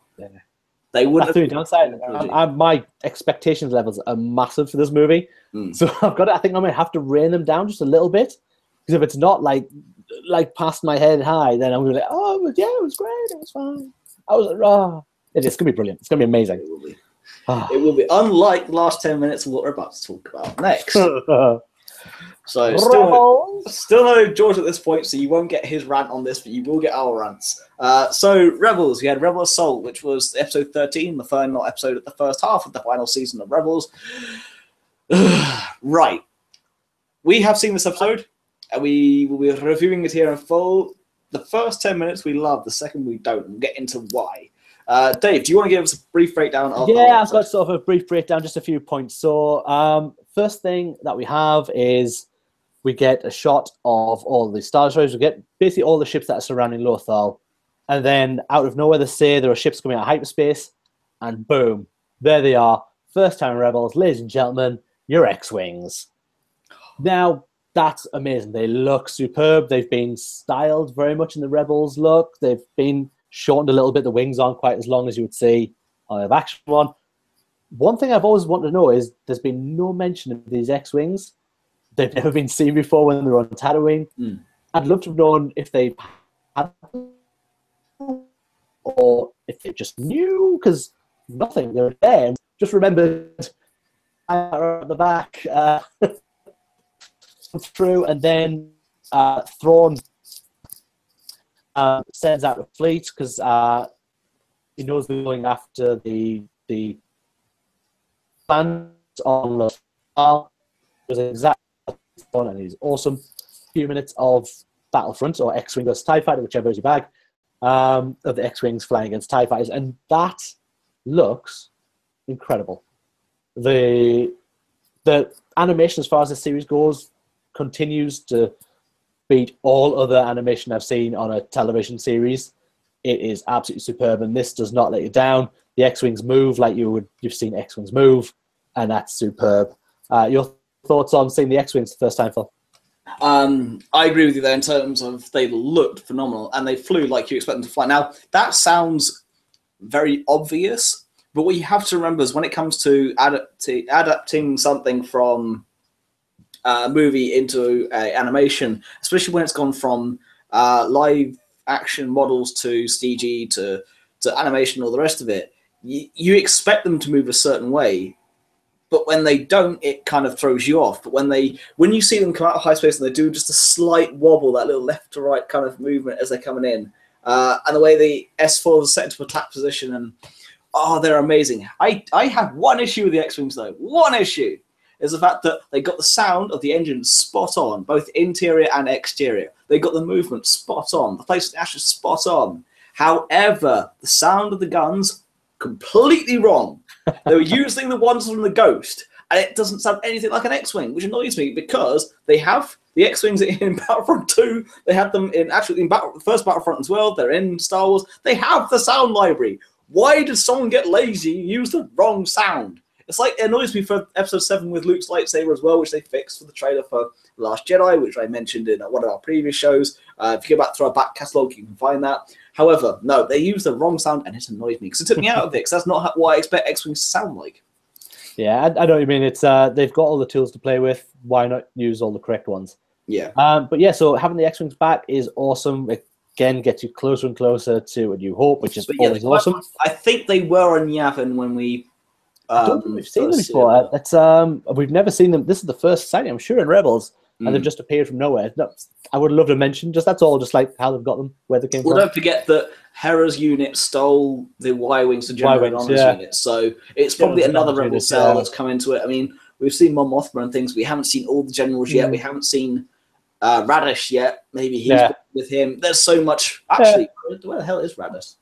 they wouldn't. That's the downside. My expectations levels are massive for this movie, so I think I'm gonna have to rein them down just a little bit, because if it's not like past my head high, then I'm gonna be like, oh yeah, it was great, it was fine. It's gonna be brilliant. It's gonna be amazing. It will be. It will be unlike the last 10 minutes of what we're about to talk about next. So still no George at this point, so you won't get his rant on this, but you will get our rants. So Rebels, we had Rebel Assault, which was episode 13, the final episode of the first half of the final season of Rebels. Right. We have seen this episode, and we will be reviewing it here in full. The first 10 minutes we love, the second we don't, and we'll get into why. Dave, do you want to give us a brief breakdown of I've got sort of a brief breakdown, just a few points. So first thing that we have is we get a shot of all the Star Destroyers. We get basically all the ships that are surrounding Lothal. And then out of nowhere, they say there are ships coming out of hyperspace. And boom, there they are. First time Rebels, ladies and gentlemen, your X-Wings. Now, that's amazing. They look superb. They've been styled very much in the Rebels look. They've been shortened a little bit. The wings aren't quite as long as you would see on an action one. One thing I've always wanted to know is there's been no mention of these X-Wings. They've never been seen before when they were on Tatooine. I'd love to have known if they had or if they just knew, because nothing, they were there. Just remembered at the back through, and then Thrawn sends out a fleet because he knows they're going after the plans on the file. It was exactly fun, and he's awesome. A few minutes of Battlefront or X-Wing versus TIE Fighter, whichever is your bag, of the X-Wings flying against TIE Fighters, and that looks incredible. The animation, as far as the series goes, continues to beat all other animation I've seen on a television series. It is absolutely superb, and this does not let you down. The X-Wings move like you've seen X-Wings move, and that's superb. Your thoughts on seeing the X-Wings the first time, Phil? I agree with you there in terms of they looked phenomenal, and they flew like you expect them to fly. Now, that sounds very obvious, but what you have to remember is when it comes to adapting something from a movie into animation, especially when it's gone from live action models to CG to animation, all the rest of it, you expect them to move a certain way, but when they don't, it kind of throws you off. But when you see them come out of high space and they do just a slight wobble, that little left to right kind of movement as they're coming in, and the way the S4s are set into attack position, and they're amazing. I have one issue with the X-Wings though. One issue is the fact that they got the sound of the engine spot on, both interior and exterior. They got the movement spot on. The place actually spot on. However, the sound of the guns, completely wrong. They were using the ones from the Ghost, and it doesn't sound anything like an X-Wing, which annoys me because they have the X-Wings in Battlefront 2. They had them in the first Battlefront as well. They're in Star Wars. They have the sound library. Why did someone get lazy and use the wrong sound? It's like, it annoys me for episode 7 with Luke's lightsaber as well, which they fixed for the trailer for Last Jedi, which I mentioned in one of our previous shows. If you go back through our back catalogue, you can find that. However, no, they use the wrong sound, and it annoys me because it took me out of it, because that's not what I expect X-Wings to sound like. Yeah, I know what you mean. It's they've got all the tools to play with. Why not use all the correct ones? Yeah. But yeah, so having the X-Wings back is awesome. It, again, gets you closer and closer to A New Hope, which is always awesome. I think they were on Yavin when we I don't think we've seen them first before. series. That's we've never seen them. This is the first sighting, I'm sure, in Rebels, and they've just appeared from nowhere. No, I would love to mention just that's all, just like how they've got them, where they came from. Don't forget that Hera's unit stole the Y-wings to generate Honor's unit, so it's probably another Rebel cell that's come into it. I mean, we've seen Mon Mothma and things. We haven't seen all the generals yet. We haven't seen Radish yet. Maybe he's with him. There's so much. Actually, where the hell is Radish?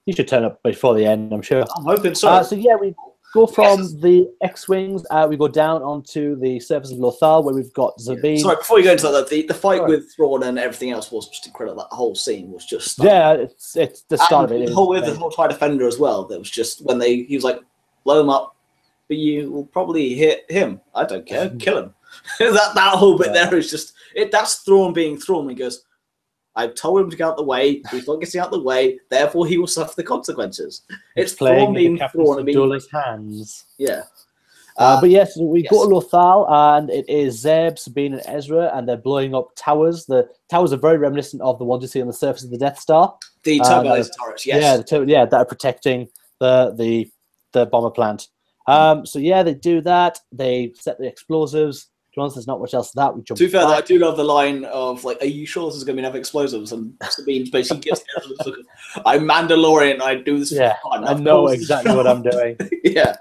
He should turn up before the end, I'm sure. I'm hoping so. So yeah, we go from the X-Wings, we go down onto the surface of Lothal, where we've got Sabine. Sorry, before you go into that, the fight with Thrawn and everything else was just incredible. That whole scene was just it's the start of it. The whole TIE Defender as well. That was just when he was like, blow him up, but you will probably hit him. I don't care, kill him. that whole bit there is just that's Thrawn being Thrawn. He goes, I've told him to get out the way. He's not getting out the way. Therefore, he will suffer the consequences. It's Thrawn being Thrawn and being hands. Yeah. But yes, we go to Lothal, and it is Zeb, Sabine, and Ezra, and they're blowing up towers. The towers are very reminiscent of the ones you see on the surface of the Death Star. The turbines turrets, yes. Yeah, that are protecting the bomber plant. So yeah, they do that. They set the explosives. To be honest, there's not much else to that. We jump. To be fair, I do love the line of like, "Are you sure this is going to be enough explosives?" And Sabine basically gets I'm Mandalorian. I do this. Yeah, for fun. I know exactly what I'm doing. Yeah.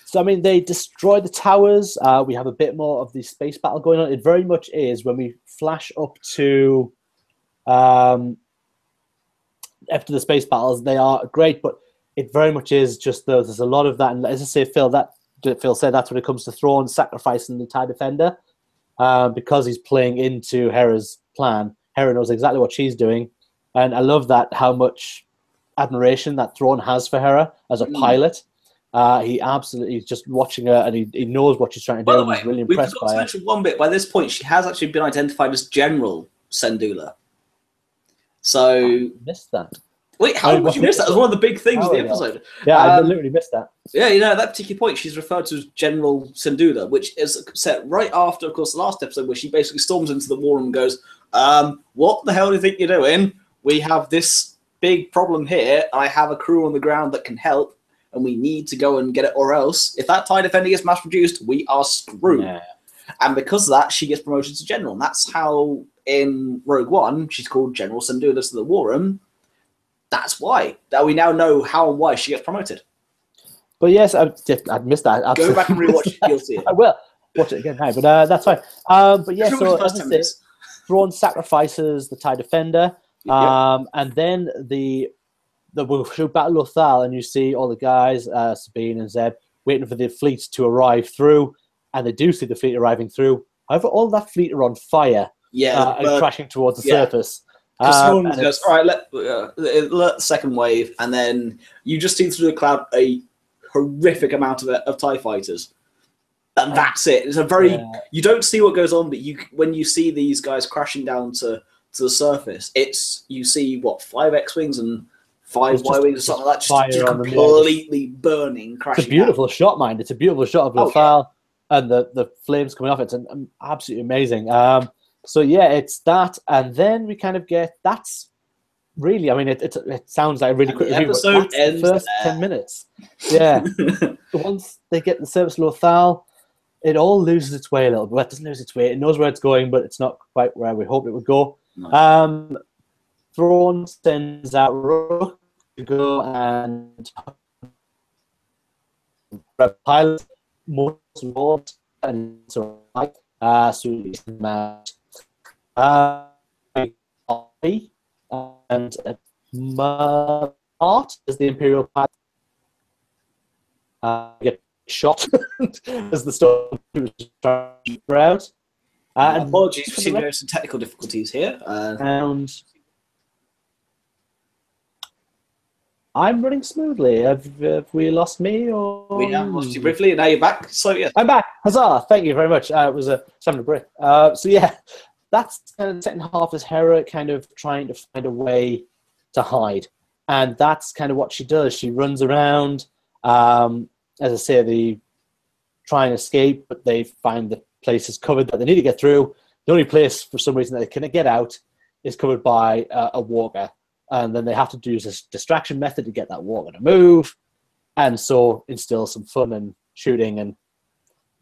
So I mean, they destroy the towers. We have a bit more of the space battle going on. It very much is when we flash up to after the space battles. They are great, but it very much is just there's a lot of that. And as I say, Phil said that's when it comes to Thrawn sacrificing the TIE Defender because he's playing into Hera's plan. Hera knows exactly what she's doing, and I love that how much admiration that Thrawn has for Hera as a pilot. He absolutely is just watching her, and he knows what she's trying to do. And he's really impressed by her. We forgot to mention one bit. By this point, she has actually been identified as General Syndulla. So I missed that. Wait, how did you miss that? It was one of the big things of the episode. Yeah, I literally missed that. Yeah, at that particular point, she's referred to as General Syndulla, which is set right after, of course, the last episode, where she basically storms into the war room and goes, what the hell do you think you're doing? We have this big problem here. I have a crew on the ground that can help, and we need to go and get it, or else, if that TIE Defender gets mass-produced, we are screwed. Yeah. And because of that, she gets promoted to General. And that's how, in Rogue One, she's called General Syndulla to the war room. That's why. That we now know how and why she gets promoted. But yes, I'd missed that. Go back and rewatch it. You'll see it. I will watch it again now, but that's fine. But yeah, so Thrawn sacrifices the TIE Defender, and then we'll shoot Battle Lothal, and you see all the guys, Sabine and Zeb, waiting for the fleet to arrive through, and they do see the fleet arriving through. However, all that fleet are on fire, and crashing towards the surface. Someone goes, all right, let the second wave, and then you just see through the cloud a horrific amount of TIE fighters. And that's it. It's a very you don't see what goes on, but when you see these guys crashing down to the surface, you see 5 X-wings and 5 Y-wings or something like that, just completely burning, crashing. It's a beautiful shot, mind. It's a beautiful shot of Lothal and the flames coming off. It's absolutely amazing. So yeah, it's that, and then we kind of get that's really. I mean, it sounds like a really quick review, but that's the first 10 minutes. Yeah, once they get the service Lothal, it all loses its way a little bit. It doesn't lose its way. It knows where it's going, but it's not quite where we hoped it would go. No. Thrawn sends out Rook to go and pilot more towards and so like and Mart as the Imperial pilot get shot as the storm was trying to out. Apologies for seeing some technical difficulties here. And I'm running smoothly. Have we lost me? Or we have lost you briefly, and now you're back. So yeah, I'm back. Huzzah! Thank you very much. It was having a break. So yeah, that's the second half is Hera kind of trying to find a way to hide, and that's kind of what she does. She runs around. As I say, they try and escape, but they find the place is covered that they need to get through. The only place, for some reason, that they can get out is covered by a walker. And then they have to use this distraction method to get that walker to move. and so instill some fun and shooting. And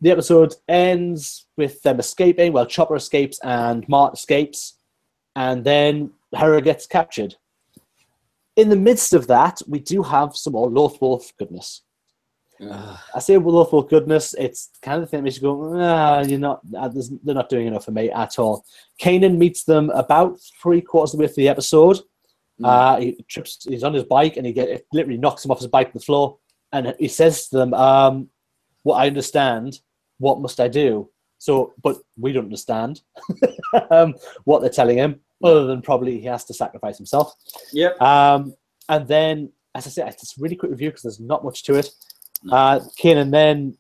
the episode ends with them escaping. Well, Chopper escapes and Mart escapes, and then Hera gets captured. In the midst of that, we do have some more Lothwolf goodness. I say Lothwolf goodness, it's kind of the thing that makes you go, they're not doing enough for me at all. Kanan meets them about 3/4 of the way through the episode. He's on his bike, and it literally knocks him off his bike to the floor, and he says to them, "What I understand, what must I do?" So, but we don't understand what they're telling him, other than probably he has to sacrifice himself. Yep. And then, as I said, it's a really quick review because there's not much to it. Kanan then,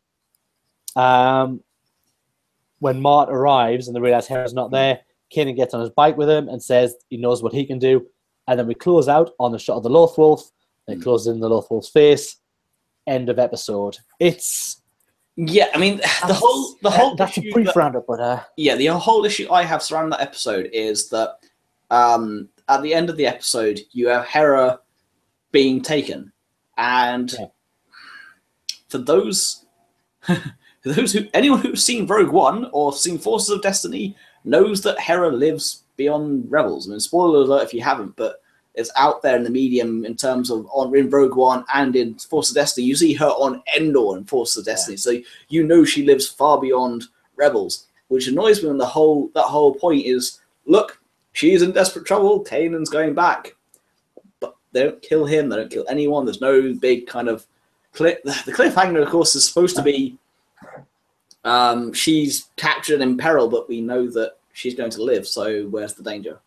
when Mart arrives and they realize Hera's not there, Kanan gets on his bike with him and says he knows what he can do. And then we close out on the shot of the Lothwolf. And it closes in the Lothwolf's face. End of episode. Yeah, I mean, the whole that's a brief roundup, but the whole issue I have surrounding that episode is that at the end of the episode you have Hera being taken, and for those anyone who's seen Rogue One or seen Forces of Destiny knows that Hera lives beyond Rebels. I mean, spoiler alert if you haven't, but it's out there in the medium in terms of in Rogue One and in Force of Destiny. You see her on Endor in Force of Destiny, so you know she lives far beyond Rebels, which annoys me. And that whole point is, look, she's in desperate trouble. Kanan's going back, but they don't kill him. They don't kill anyone. There's no big kind of the cliffhanger. Of course, is supposed to be she's captured in peril, but we know that she's going to live. So where's the danger?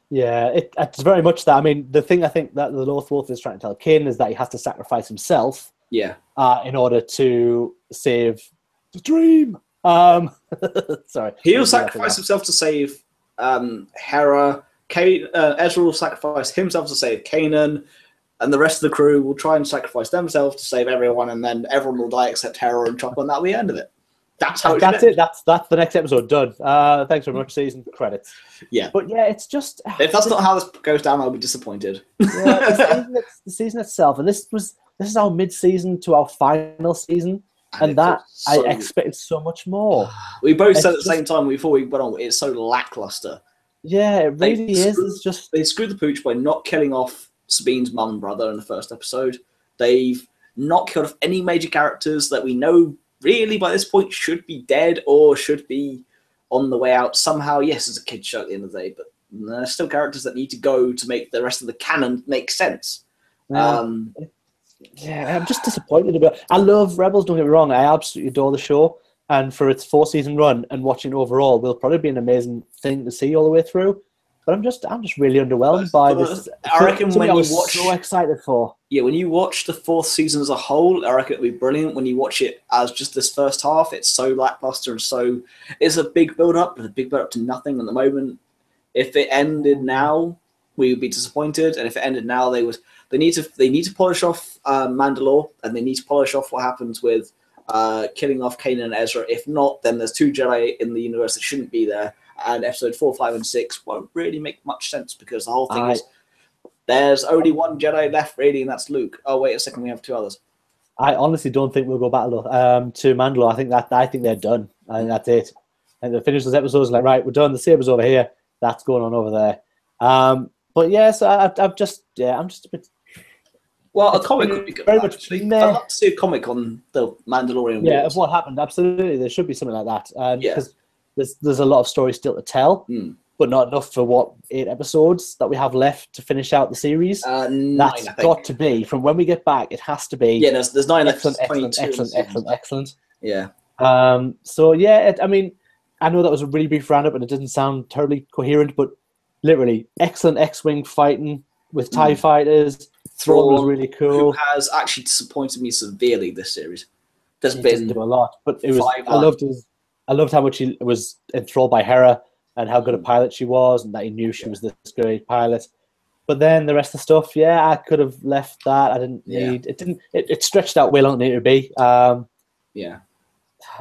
Yeah, it's very much that. I mean, the thing I think that the Lothwolf is trying to tell Kanan is that he has to sacrifice himself. Yeah. In order to save the dream. Sorry. He'll sacrifice himself to save Hera. Ezra will sacrifice himself to save Kanan, and the rest of the crew will try and sacrifice themselves to save everyone, and then everyone will die except Hera and Chopper, and that'll be the end of it. That's how that's it. That's the next episode done. Thanks very much. Season credits. Yeah, but yeah, it's just if that's not how this goes down, I'll be disappointed. Yeah, the season itself, and this is our mid-season to our final season, and that I expected so much more. We both said at the same time before we went on, it's so lackluster. Yeah, it really is. It's just they screwed the pooch by not killing off Sabine's mum and brother in the first episode. They've not killed off any major characters that we know really by this point should be dead or should be on the way out somehow. Yes, it's a kid's show at the end of the day, but there's still characters that need to go to make the rest of the canon make sense. Yeah, I'm just disappointed about it. I love Rebels, don't get me wrong. I absolutely adore the show, and for its 4-season run and watching overall will probably be an amazing thing to see all the way through. But I'm just really underwhelmed by this. I reckon when you watch, so excited for. Yeah, when you watch the 4th season as a whole, I reckon it'll be brilliant. When you watch it as just this first half, it's so lackluster and so it's a big build up, but a big build up to nothing at the moment. If it ended now, we would be disappointed. And if it ended now, they need to polish off Mandalore, and they need to polish off what happens with killing off Kanan and Ezra. If not, then there's 2 Jedi in the universe that shouldn't be there. And episode 4, 5, and 6 won't really make much sense because the whole thing is there's only 1 Jedi left, really, and that's Luke. Oh, wait a second, we have 2 others. I honestly don't think we'll go back to Mandalore. I think they're done. I think that's it. And they finish those episodes like, right, we're done. The saber's over here. That's going on over there. But yeah, so I'm just a bit. Well, a comic would be good. Very much. I'd love to see a comic on the Mandalorian. Yeah, Wars. of what happened. Absolutely, there should be something like that. Because there's a lot of stories still to tell, but not enough for what 8 episodes that we have left to finish out the series. 9, that's got to be from when we get back. It has to be. Yeah, there's 9 excellent, episodes. Excellent. Yeah. So yeah, I mean, I know that was a really brief roundup and it didn't sound terribly coherent, but literally excellent X-wing fighting with TIE fighters. Thrawn was really cool. Who has actually disappointed me severely this series. He didn't do a lot, but it was. I loved how much he was enthralled by Hera and how good a pilot she was, and that he knew she was this great pilot. But then the rest of the stuff, I could have left that. I didn't need it. It stretched out way longer than it needed to be.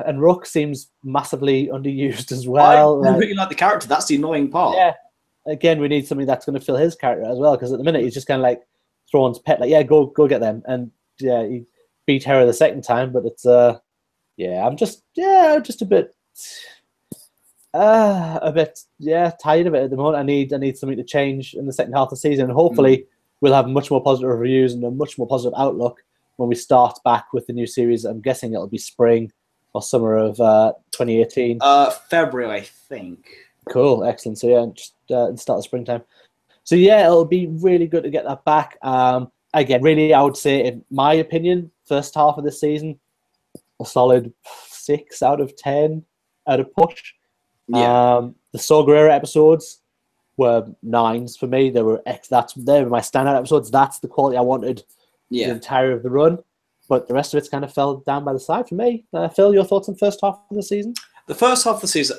And Rook seems massively underused as well. I really like the character. That's the annoying part. Yeah. Again, we need something that's going to fill his character as well, because at the minute he's just kind of like Thrawn's pet. Like, go get them, and he beat Hera the second time, but it's I'm just a bit tired of it at the moment. I need something to change in the second half of the season, and hopefully we'll have much more positive reviews and a much more positive outlook when we start back with the new series. I'm guessing it'll be spring or summer of 2018. February, I think. Cool, excellent. So just start of springtime. So it'll be really good to get that back. Again, really, I would say, in my opinion, first half of the season, a solid 6 out of 10 at a push. Yeah. The Saw Gerrera episodes were 9s for me. They were they were my standout episodes. That's the quality I wanted the entire of the run. But the rest of it's kind of fell down by the side for me. Phil, your thoughts on the first half of the season? The first half of the season,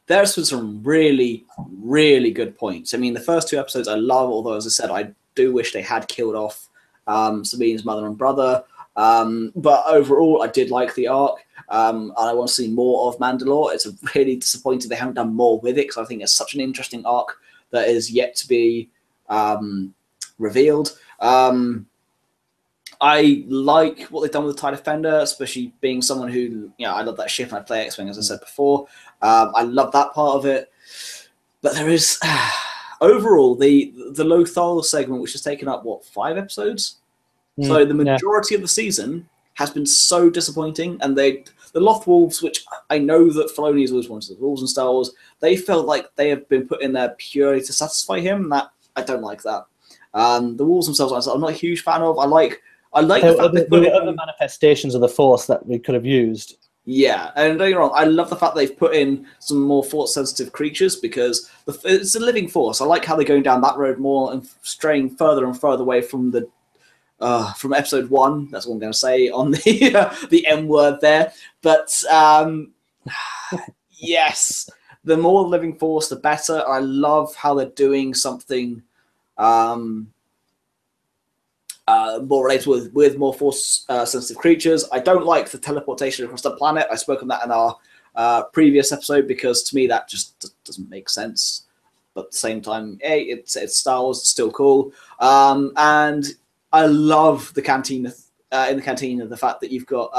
there's been some really, really good points. I mean, the first 2 episodes I love, although, as I said, I do wish they had killed off Sabine's mother and brother. But overall, I did like the arc. And I want to see more of Mandalore. It's really disappointing they haven't done more with it, because I think it's such an interesting arc that is yet to be revealed. I like what they've done with the TIE Defender, especially being someone who, I love that ship and I play X-Wing, as I said before. I love that part of it. But there is, overall, the Lothal segment, which has taken up, 5 episodes? So the majority of the season has been so disappointing. And the Loth Wolves, which I know that Filoni has always wanted, the rules in Star Wars, they felt like they have been put in there purely to satisfy him. That I don't like that. The Wolves themselves, I'm not a huge fan of. I like the fact they put in other manifestations of the Force that we could have used. Yeah, and don't get me wrong, I love the fact they've put in some more Force-sensitive creatures, because it's a living Force. I like how they're going down that road more and straying further and further away from the from episode 1. That's what I'm going to say on the M word there. But yes, the more living Force, the better. I love how they're doing something more related with more Force-sensitive creatures. I don't like the teleportation across the planet. I spoke on that in our previous episode, because to me that just doesn't make sense. But at the same time, it's Star Wars. It's still cool. And I love the canteen in the canteen, the fact that you've got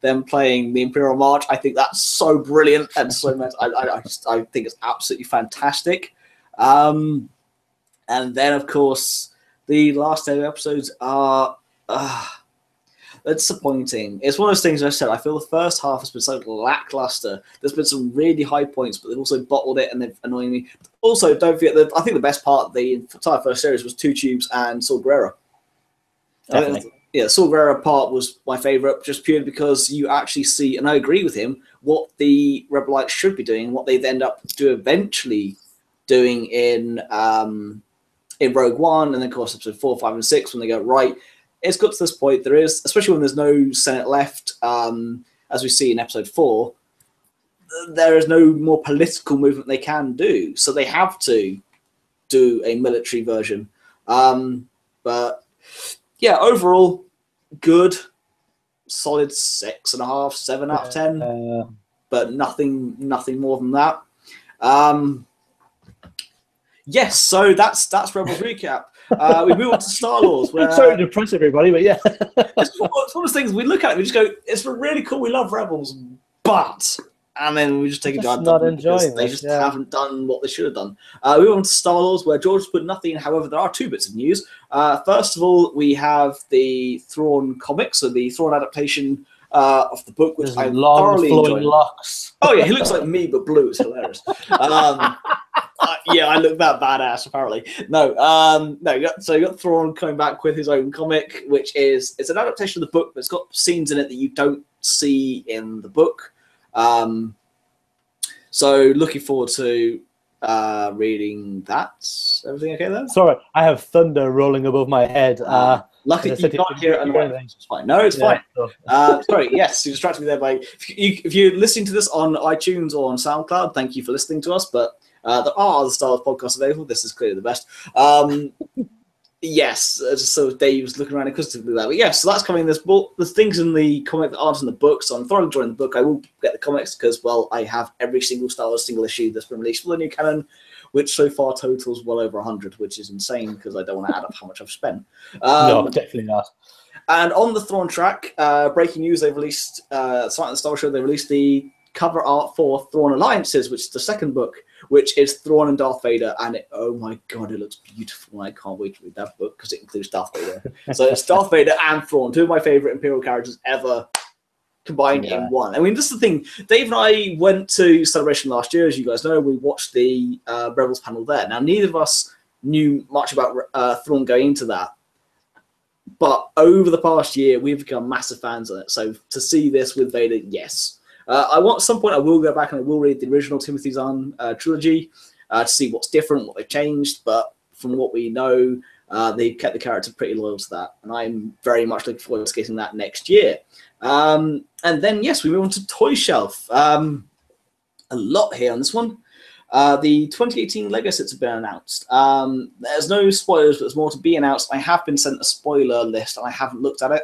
them playing the Imperial March. I think that's so brilliant and so much. I think it's absolutely fantastic. And then, of course, the last 2 episodes are disappointing. It's one of those things I said, I feel the first half has been so lackluster. There's been some really high points, but they've also bottled it and they've annoyed me. Also, don't forget that I think the best part of the entire first series was 2 Tubes and Saw Gerrera. Definitely. Saw Gerrera part was my favourite, just purely because you actually see, and I agree with him, what the Rebelites should be doing, what they end up eventually doing in Rogue One, and then of course episode 4, 5, and 6, when they go, right, it's got to this point, there is, especially when there's no Senate left, as we see in episode 4, there is no more political movement they can do, so they have to do a military version. But yeah, overall, good, solid 6.5, 7 out of 10, but nothing more than that. Yes, so that's Rebels recap. We move on to Star Wars. Sorry to depress everybody, but yeah. It's one of those things we look at it, we just go, it's really cool, we love Rebels, but... And then we just take a dive because they just haven't done what they should have done. We move on to Star Wars, where George has put nothing. However, there are 2 bits of news. First of all, we have the Thrawn comic, so the Thrawn adaptation of the book, which I thoroughly enjoyed. Locks. Oh yeah, he looks like me but blue. It's hilarious. Yeah, I look that badass. Apparently, no. So you got Thrawn coming back with his own comic, which it's an adaptation of the book, but it's got scenes in it that you don't see in the book. So looking forward to reading that. Everything okay there? Sorry, I have thunder rolling above my head. Luckily, you can't hear it on the microphone. It's fine. No, it's fine. Sorry, yes, you distracted me there by... If you're listening to this on iTunes or on SoundCloud, thank you for listening to us, but there are other Star Wars podcasts available. This is clearly the best. Yes, just so Dave was looking around inquisitively there. But yes, so that's coming. There's things in the comic that aren't in the book, so I'm thoroughly enjoying the book. I will get the comics because, well, I have every single Star Wars single issue that's been released for the new canon, which so far totals well over 100, which is insane because I don't want to add up how much I've spent. No, definitely not. And on the Thrawn track, breaking news, they've released, starting the Star Show, they released the cover art for Thrawn Alliances, which is the second book, which is Thrawn and Darth Vader. And oh my God, it looks beautiful. I can't wait to read that book because it includes Darth Vader. So it's Darth Vader and Thrawn, two of my favorite Imperial characters ever combined in one. I mean, this is the thing. Dave and I went to Celebration last year, as you guys know. We watched the Rebels panel there. Now, neither of us knew much about Thrawn going into that. But over the past year, we've become massive fans of it. So to see this with Vader, yes. I want at some point I will go back and I will read the original Timothy Zahn trilogy to see what's different, what they've changed. But from what we know, they've kept the character pretty loyal to that. And I'm very much looking forward to getting that next year. And then, yes, we move on to Toy Shelf. A lot here on this one. The 2018 Lego sets have been announced. There's no spoilers, but there's more to be announced. I have been sent a spoiler list, and I haven't looked at it.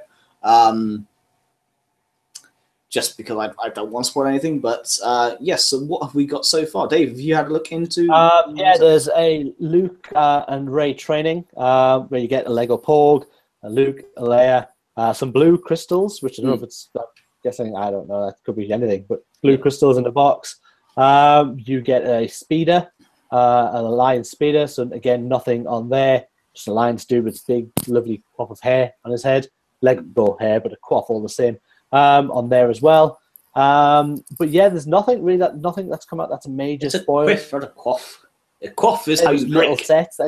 Just because I don't want to spoil anything. But, yes, so what have we got so far? Dave, have you had a look into... yeah, there's a Luke and Rey training, where you get a Lego Porg, a Luke, a Leia, some blue crystals, which I don't know if it's... I'm guessing, I don't know, that could be anything, but blue crystals in the box. You get a speeder, a lion speeder. So again, nothing on there. Just a lion's dude with big, lovely crop of hair on his head. Lego hair, but a coif all the same. On there as well. But yeah, there's nothing really nothing that's come out that's a major spoil. It's a quiff, not a quaff. A quaff is how you little drink. sets.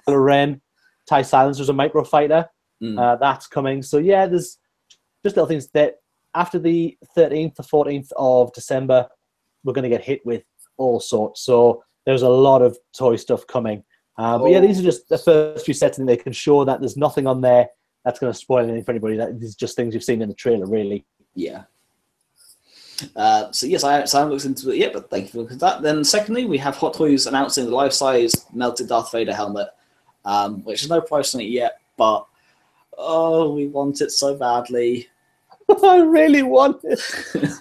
Ren, TIE Silencer's a microfighter. That's coming. So yeah, there's just little things that after the 13th to 14th of December, we're going to get hit with all sorts. So there's a lot of toy stuff coming. But yeah, these are just the first few sets, and they can show that there's nothing on there that's going to spoil anything for anybody. These are just things you've seen in the trailer, really. Yeah. So yes, I haven't looked into it yet, but thank you for looking at that. Then secondly, we have Hot Toys announcing the life-size melted Darth Vader helmet, which is no price on it yet, but we want it so badly. I really want it.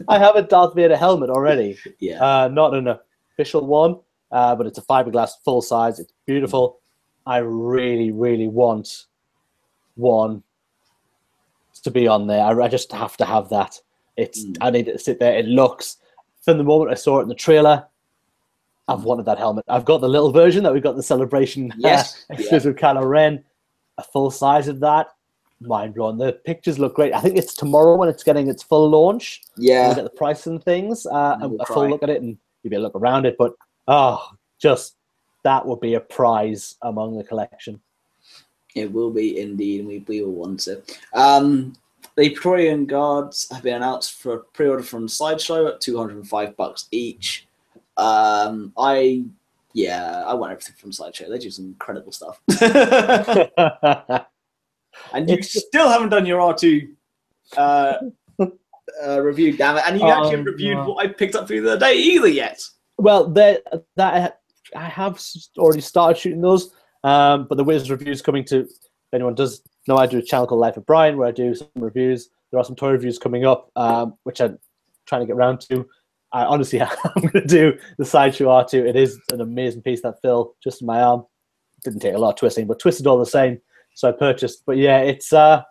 I have a Darth Vader helmet already. Yeah. Not an official one, but it's a fiberglass full size. It's beautiful. I really, really want one to be on there. I just have to have that. I need it to sit there. It looks, from the moment I saw it in the trailer, I've wanted that helmet. I've got the little version that we got in the Celebration exclusive Kylo Ren, a full size of that. Mind blown. The pictures look great. I think it's tomorrow when it's getting its full launch. Yeah. We'll get the price and things, and a full look at it, and maybe a look around it. But just that would be a prize among the collection. It will be indeed, and we will want it. The Praetorian Guards have been announced for pre-order from Sideshow at $205 each. I want everything from Sideshow. They do some incredible stuff. And you still haven't done your R2 review, damn it. And you actually haven't reviewed what I picked up for you the other day either yet. Well, I have already started shooting those, but the Wiz review is coming to, if anyone does know, I do a channel called Life of Brien where I do some reviews. There are some toy reviews coming up, which I'm trying to get around to. I honestly, I'm going to do the Sideshow R2. It is an amazing piece that Phil just in my arm. Didn't take a lot of twisting, but twisted all the same. So I purchased, but yeah, the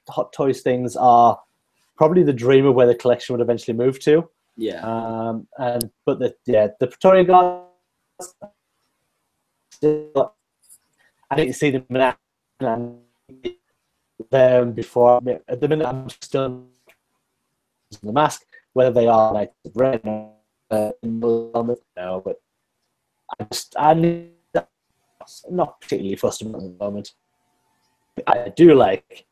Hot Toys things are probably the dream of where the collection would eventually move to. Yeah. But the Praetorian Guards, I need to see them in them before. At the minute, I'm still in the mask. Whether they are like red or no, but I'm not particularly fussed about at the moment. I do like.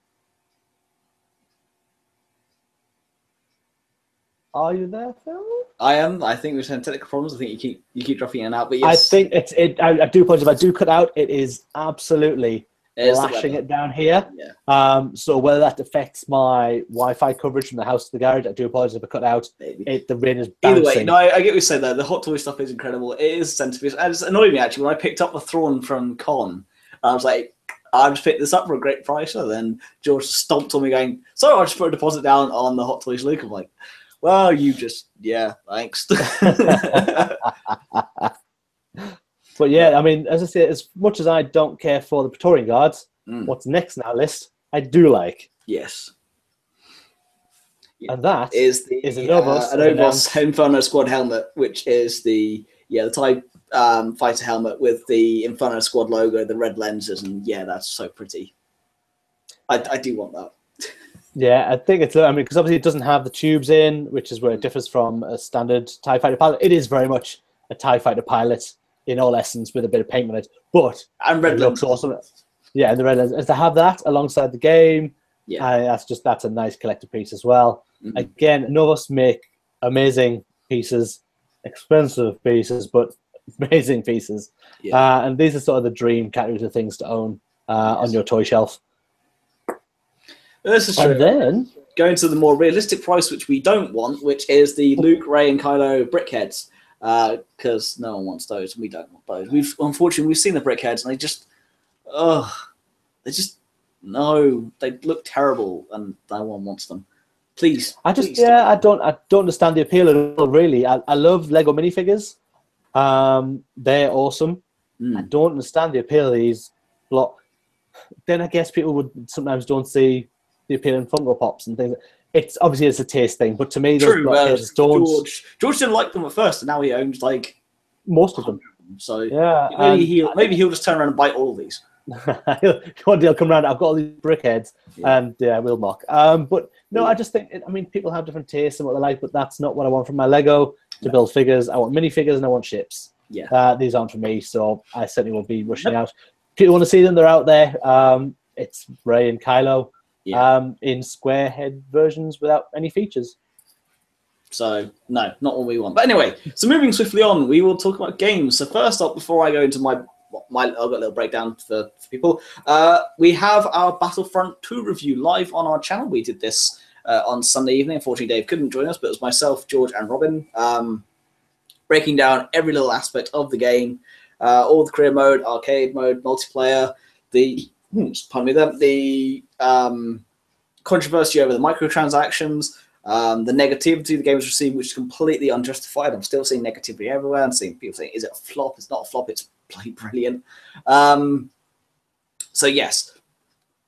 Are you there, Phil? I am. I think we've had technical problems. I think you keep dropping in and out. But yes, I think I do apologize. If I do cut out, it is absolutely lashing it down here. Yeah. So whether that affects my Wi-Fi coverage from the house to the garage, I do apologize if I cut out. The rain is bouncing. Either way, no, I get what you said there. The Hot Toy stuff is incredible. It is centerpiece. And it's annoyed me actually when I picked up the Thrawn from Con. I was like, I just picked this up for a great price. And then George stomped on me going, "So I just put a deposit down on the Hot Toys Luke." I'm like, well, you just, thanks. But yeah, I mean, as I say, as much as I don't care for the Praetorian Guards, What's next on our list, I do like. Yes. And that is a Novos Inferno Squad helmet, which is the TIE fighter helmet with the Inferno Squad logo, the red lenses, and that's so pretty. I do want that. Yeah, I think it's. I mean, because obviously it doesn't have the tubes in, which is where it differs from a standard TIE fighter pilot. It is very much a TIE fighter pilot in all essence, with a bit of paint on it, but it looks awesome. Yeah, and the red lenses. To have that alongside the game, that's a nice collector piece as well. Mm-hmm. Again, Novos make amazing pieces, expensive pieces, but amazing pieces. Yeah. And these are sort of the dream categories of things to own on your toy shelf. This is true. And then going to the more realistic price, which we don't want, which is the Luke, Rey, and Kylo brickheads, because no one wants those, and we don't want those. Unfortunately we've seen the brickheads, and they look terrible, and no one wants them. Please, I don't understand the appeal at all. Really, I love Lego minifigures. They're awesome. I don't understand the appeal of these. Then I guess people would sometimes don't see the appeal in Funko Pops and things. It's obviously a taste thing, but to me, those blockheads don't. George didn't like them at first, and now he owns like most of them. So maybe he'll just turn around and bite all of these. One day I'll come around. I've got all these brickheads, and we'll mock. But no, I just think. I mean, people have different tastes and what they like, but that's not what I want from my Lego to build figures. I want minifigures and I want ships. Yeah, these aren't for me, so I certainly won't be rushing out. If you want to see them, they're out there. It's Rey and Kylo in square head versions without any features. So, no, not what we want. But anyway, so moving swiftly on, we will talk about games. So first up, before I go into my I've got a little breakdown for people. We have our Battlefront 2 review live on our channel. We did this on Sunday evening. Unfortunately, Dave couldn't join us, but it was myself, George, and Robin breaking down every little aspect of the game. All the career mode, arcade mode, multiplayer, the controversy over the microtransactions, the negativity the game has received, which is completely unjustified. I'm still seeing negativity everywhere. I'm seeing people saying, is it a flop? It's not a flop. It's bloody brilliant. So yes,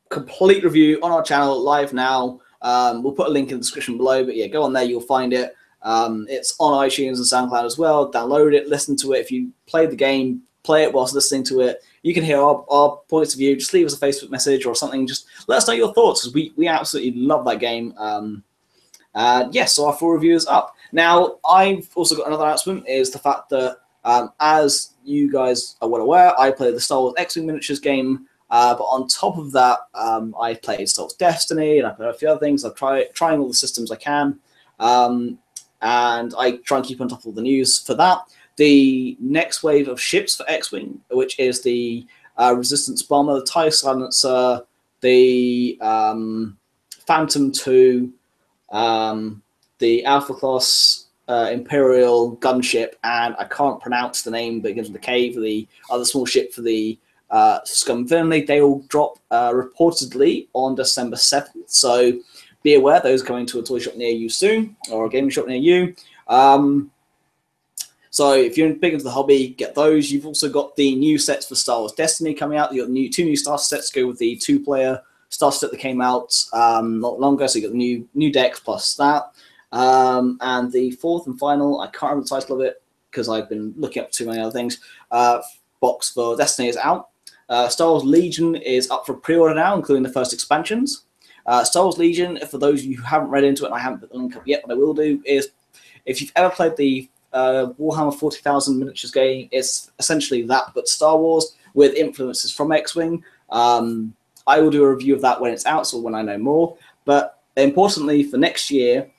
complete review on our channel live now. We'll put a link in the description below, but go on there. You'll find it. It's on iTunes and SoundCloud as well. Download it, listen to it. If you played the game, play it whilst listening to it. You can hear our points of view. Just leave us a Facebook message or something. Just let us know your thoughts, because we absolutely love that game. So our full review is up. Now, I've also got another announcement, is the fact that, as you guys are well aware, I played the Star Wars X-Wing miniatures game, but on top of that, I played Star Wars Destiny, and I played a few other things. I'm trying all the systems I can, and I try and keep on top of all the news for that. The next wave of ships for X-Wing, which is the Resistance Bomber, the TIE Silencer, the Phantom 2, the Alpha Class Imperial gunship, and I can't pronounce the name, but it begins with the K for the other small ship for the Scum Villainy. They all drop reportedly on December 7th. So be aware, those are coming to a toy shop near you soon, or a gaming shop near you. So if you're big into the hobby, get those. You've also got the new sets for Star Wars Destiny coming out. You've got two new starter sets to go with the 2-player starter set that came out not long ago. So you've got the new decks plus that. And the fourth and final, I can't remember the title of it because I've been looking up too many other things, box for Destiny is out. Star Wars Legion is up for pre-order now, including the first expansions. Star Wars Legion, for those of you who haven't read into it, and I haven't put the link up yet, but I will do, is if you've ever played the Warhammer 40,000 miniatures game, it's essentially that, but Star Wars with influences from X-Wing. I will do a review of that when it's out, so when I know more. But importantly, for next year,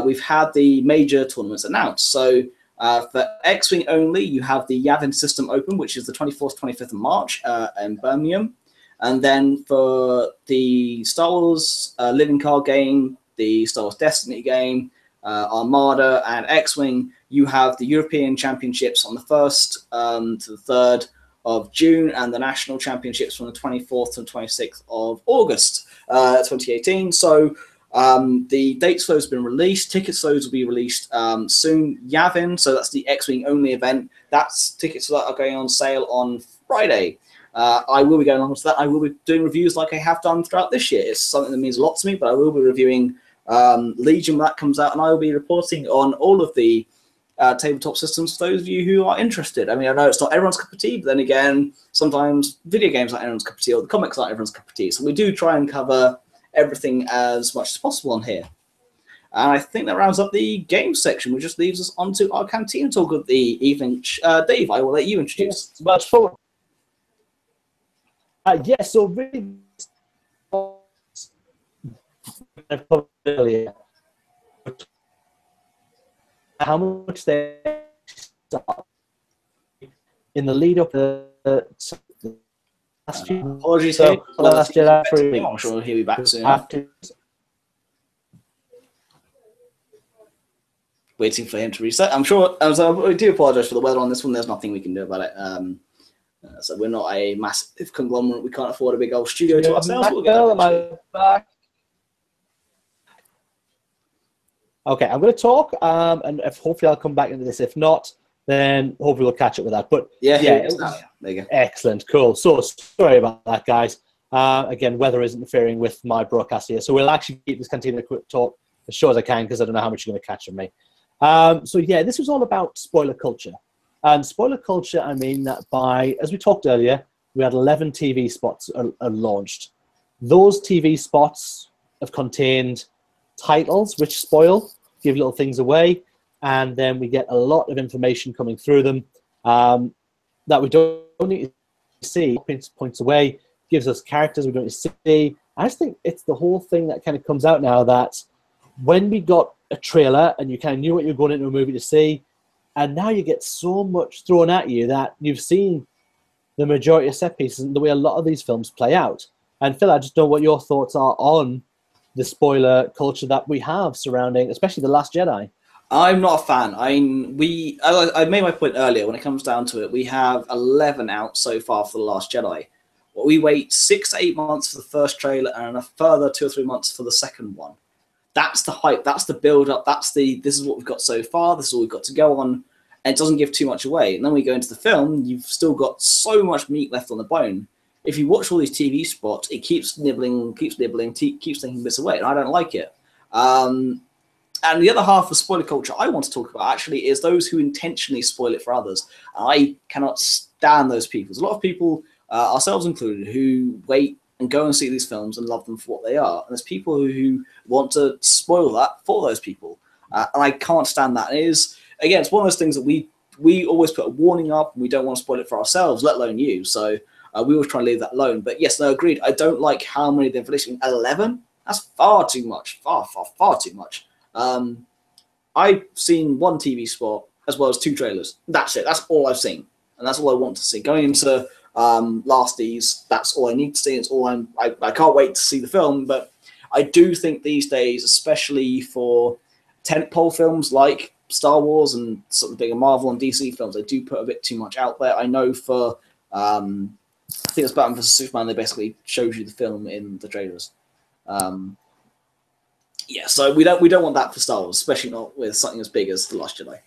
we've had the major tournaments announced. So for X-Wing only, you have the Yavin System Open, which is the 24th, 25th of March in Birmingham. And then for the Star Wars Living Card game, the Star Wars Destiny game, Armada, and X-Wing, you have the European Championships on the 1st to the 3rd of June, and the National Championships from the 24th to the 26th of August 2018. So the dates for those have been released. Tickets for those will be released soon. Yavin, so that's the X-Wing only event. Tickets for that are going on sale on Friday. I will be going on to that. I will be doing reviews like I have done throughout this year. It's something that means a lot to me, but I will be reviewing Legion when that comes out, and I will be reporting on all of the tabletop systems for those of you who are interested. I mean, I know it's not everyone's cup of tea, but then again, sometimes video games aren't everyone's cup of tea, or the comics aren't everyone's cup of tea. So we do try and cover everything as much as possible on here. And I think that rounds up the game section, which just leaves us onto our canteen talk of the evening. Dave, I will let you introduce. Yes, so really, I've covered earlier how much they in the lead up to the last few. Apologies, so Last Jedi 3 weeks. I'm sure he'll be back soon. Waiting for him to reset. I'm sure. I do apologize for the weather on this one. There's nothing we can do about it. So we're not a massive conglomerate. We can't afford a big old studio to ourselves. Back. Okay, I'm going to talk, and hopefully I'll come back into this. If not, then hopefully we'll catch up with that. But yeah, there you go. Excellent, cool. So sorry about that, guys. Again, weather is interfering with my broadcast here, so we'll actually keep this continuing quick talk as short as I can because I don't know how much you're going to catch from me. So yeah, this was all about spoiler culture. And spoiler culture, I mean that by, as we talked earlier, we had 11 TV spots launched. Those TV spots have contained titles which spoil, give little things away, and then we get a lot of information coming through them that we don't need to see. Points away, gives us characters we don't need to see. I just think it's the whole thing that kind of comes out now that when we got a trailer and you kind of knew what you were going into a movie to see, and now you get so much thrown at you that you've seen the majority of set pieces and the way a lot of these films play out. And Phil, I just know what your thoughts are on the spoiler culture that we have surrounding, especially The Last Jedi. I'm not a fan. I made my point earlier. When it comes down to it, we have 11 out so far for The Last Jedi. Well, we wait 6 to 8 months for the first trailer and a further 2 or 3 months for the second one. That's the hype. That's the build-up. This is what we've got so far. This is all we've got to go on. And it doesn't give too much away. And then we go into the film, you've still got so much meat left on the bone. If you watch all these TV spots, it keeps nibbling, keeps taking bits away. And I don't like it. And the other half of spoiler culture I want to talk about actually is those who intentionally spoil it for others. I cannot stand those people. There's a lot of people, ourselves included, who wait and go and see these films and love them for what they are. And there's people who want to spoil that for those people. And I can't stand that. Again, it's one of those things that we always put a warning up, and we don't want to spoil it for ourselves, let alone you. So we always try and leave that alone. But yes, no, agreed. I don't like how many they've released. 11? That's far too much. Far too much. I've seen one TV spot as well as 2 trailers. That's it. That's all I've seen. And that's all I want to see. Going into Lasties, that's all I need to see. It's all I can't wait to see the film. But I do think these days, especially for tentpole films like Star Wars and sort of bigger Marvel and DC films, they do put a bit too much out there. I know for I think it's Batman vs Superman, they basically showed you the film in the trailers. Yeah, so we don't want that for Star Wars, especially not with something as big as The Last Jedi.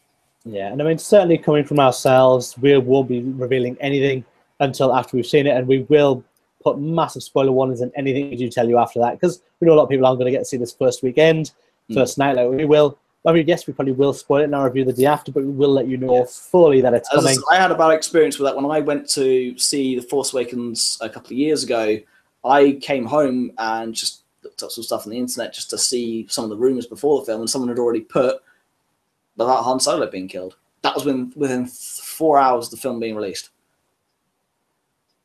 Yeah, and I mean, certainly coming from ourselves, we won't be revealing anything until after we've seen it, and we will put massive spoiler warnings in anything we do tell you after that, because we know a lot of people aren't going to get to see this first weekend, first night, like we will. I mean, yes, we probably will spoil it in our review the day after, but we will let you know fully that it's coming. I had a bad experience with that when I went to see The Force Awakens a couple of years ago. I came home and just looked up some stuff on the internet just to see some of the rumors before the film, and someone had already put about Han Solo being killed. That was within 4 hours of the film being released.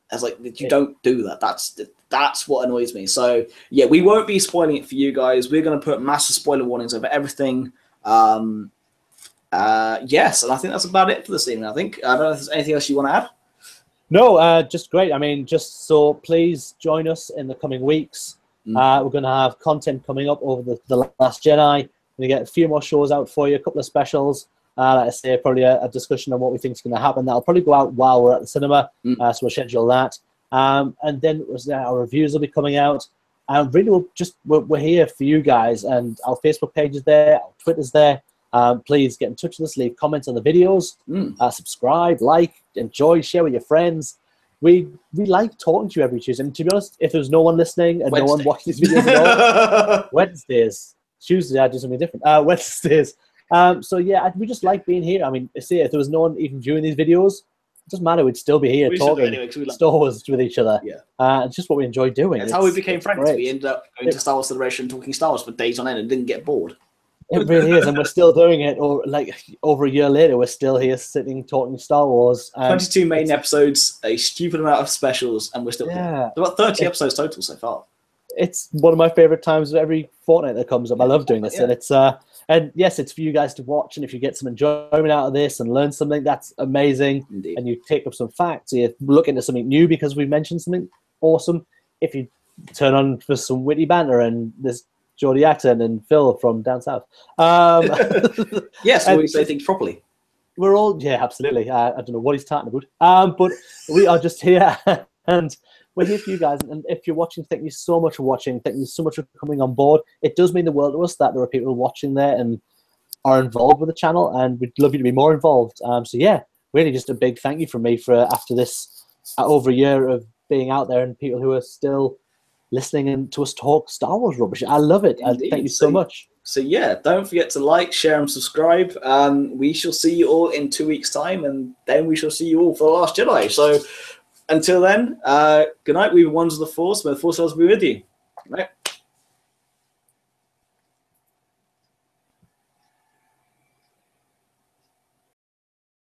I was like, you don't do that. That's what annoys me. So yeah, we won't be spoiling it for you guys. We're going to put massive spoiler warnings over everything. Yes, and I think that's about it for this evening. I don't know if there's anything else you want to add. No, just great. I mean, just so please join us in the coming weeks. We're going to have content coming up over the Last Jedi. We're going to get a few more shows out for you, a couple of specials. Like I say, probably a discussion on what we think is going to happen. That'll probably go out while we're at the cinema, so we'll schedule that. And then our reviews will be coming out. And really, we're here for you guys, and our Facebook page is there, our Twitter's there. Please get in touch with us, leave comments on the videos, subscribe, like, enjoy, share with your friends. we like talking to you every Tuesday. And to be honest, if there's no one listening and no one watching these videos at all, Wednesdays, Tuesday I do something different. Wednesdays. So yeah, we just like being here. I mean, see, if there was no one even viewing these videos, it doesn't matter. We'd still be here talking Star Wars with each other. Yeah, it's just what we enjoy doing. It's how we became friends. Great. We ended up going to Star Wars Celebration, talking Star Wars for days on end, and didn't get bored. It really is, and we're still doing it. Or like over a year later, we're still here sitting talking Star Wars. 22 main episodes, a stupid amount of specials, and we're still here. About 30 episodes total so far. It's one of my favorite times of every fortnight that comes up. I love doing this, and it's and yes, it's for you guys to watch. And if you get some enjoyment out of this and learn something, that's amazing. Indeed. And you take up some facts, you look into something new because we mentioned something awesome. If you turn on for some witty banter and this Geordie accent and Phil from down south. Yes, we say things properly. We're all, absolutely. I don't know what he's talking about. But we are just here and we're here for you guys. And if you're watching, thank you so much for watching. Thank you so much for coming on board. It does mean the world to us that there are people watching there and are involved with the channel, and we'd love you to be more involved. So yeah, really just a big thank you from me for after this over a year of being out there and people who are still listening and to us talk Star Wars rubbish. I love it. Thank you so much. So yeah, don't forget to like, share, and subscribe. We shall see you all in 2 weeks' time, and then we shall see you all for The Last Jedi. So until then, good night. We were ones of the Force. May the Force be with you. Right.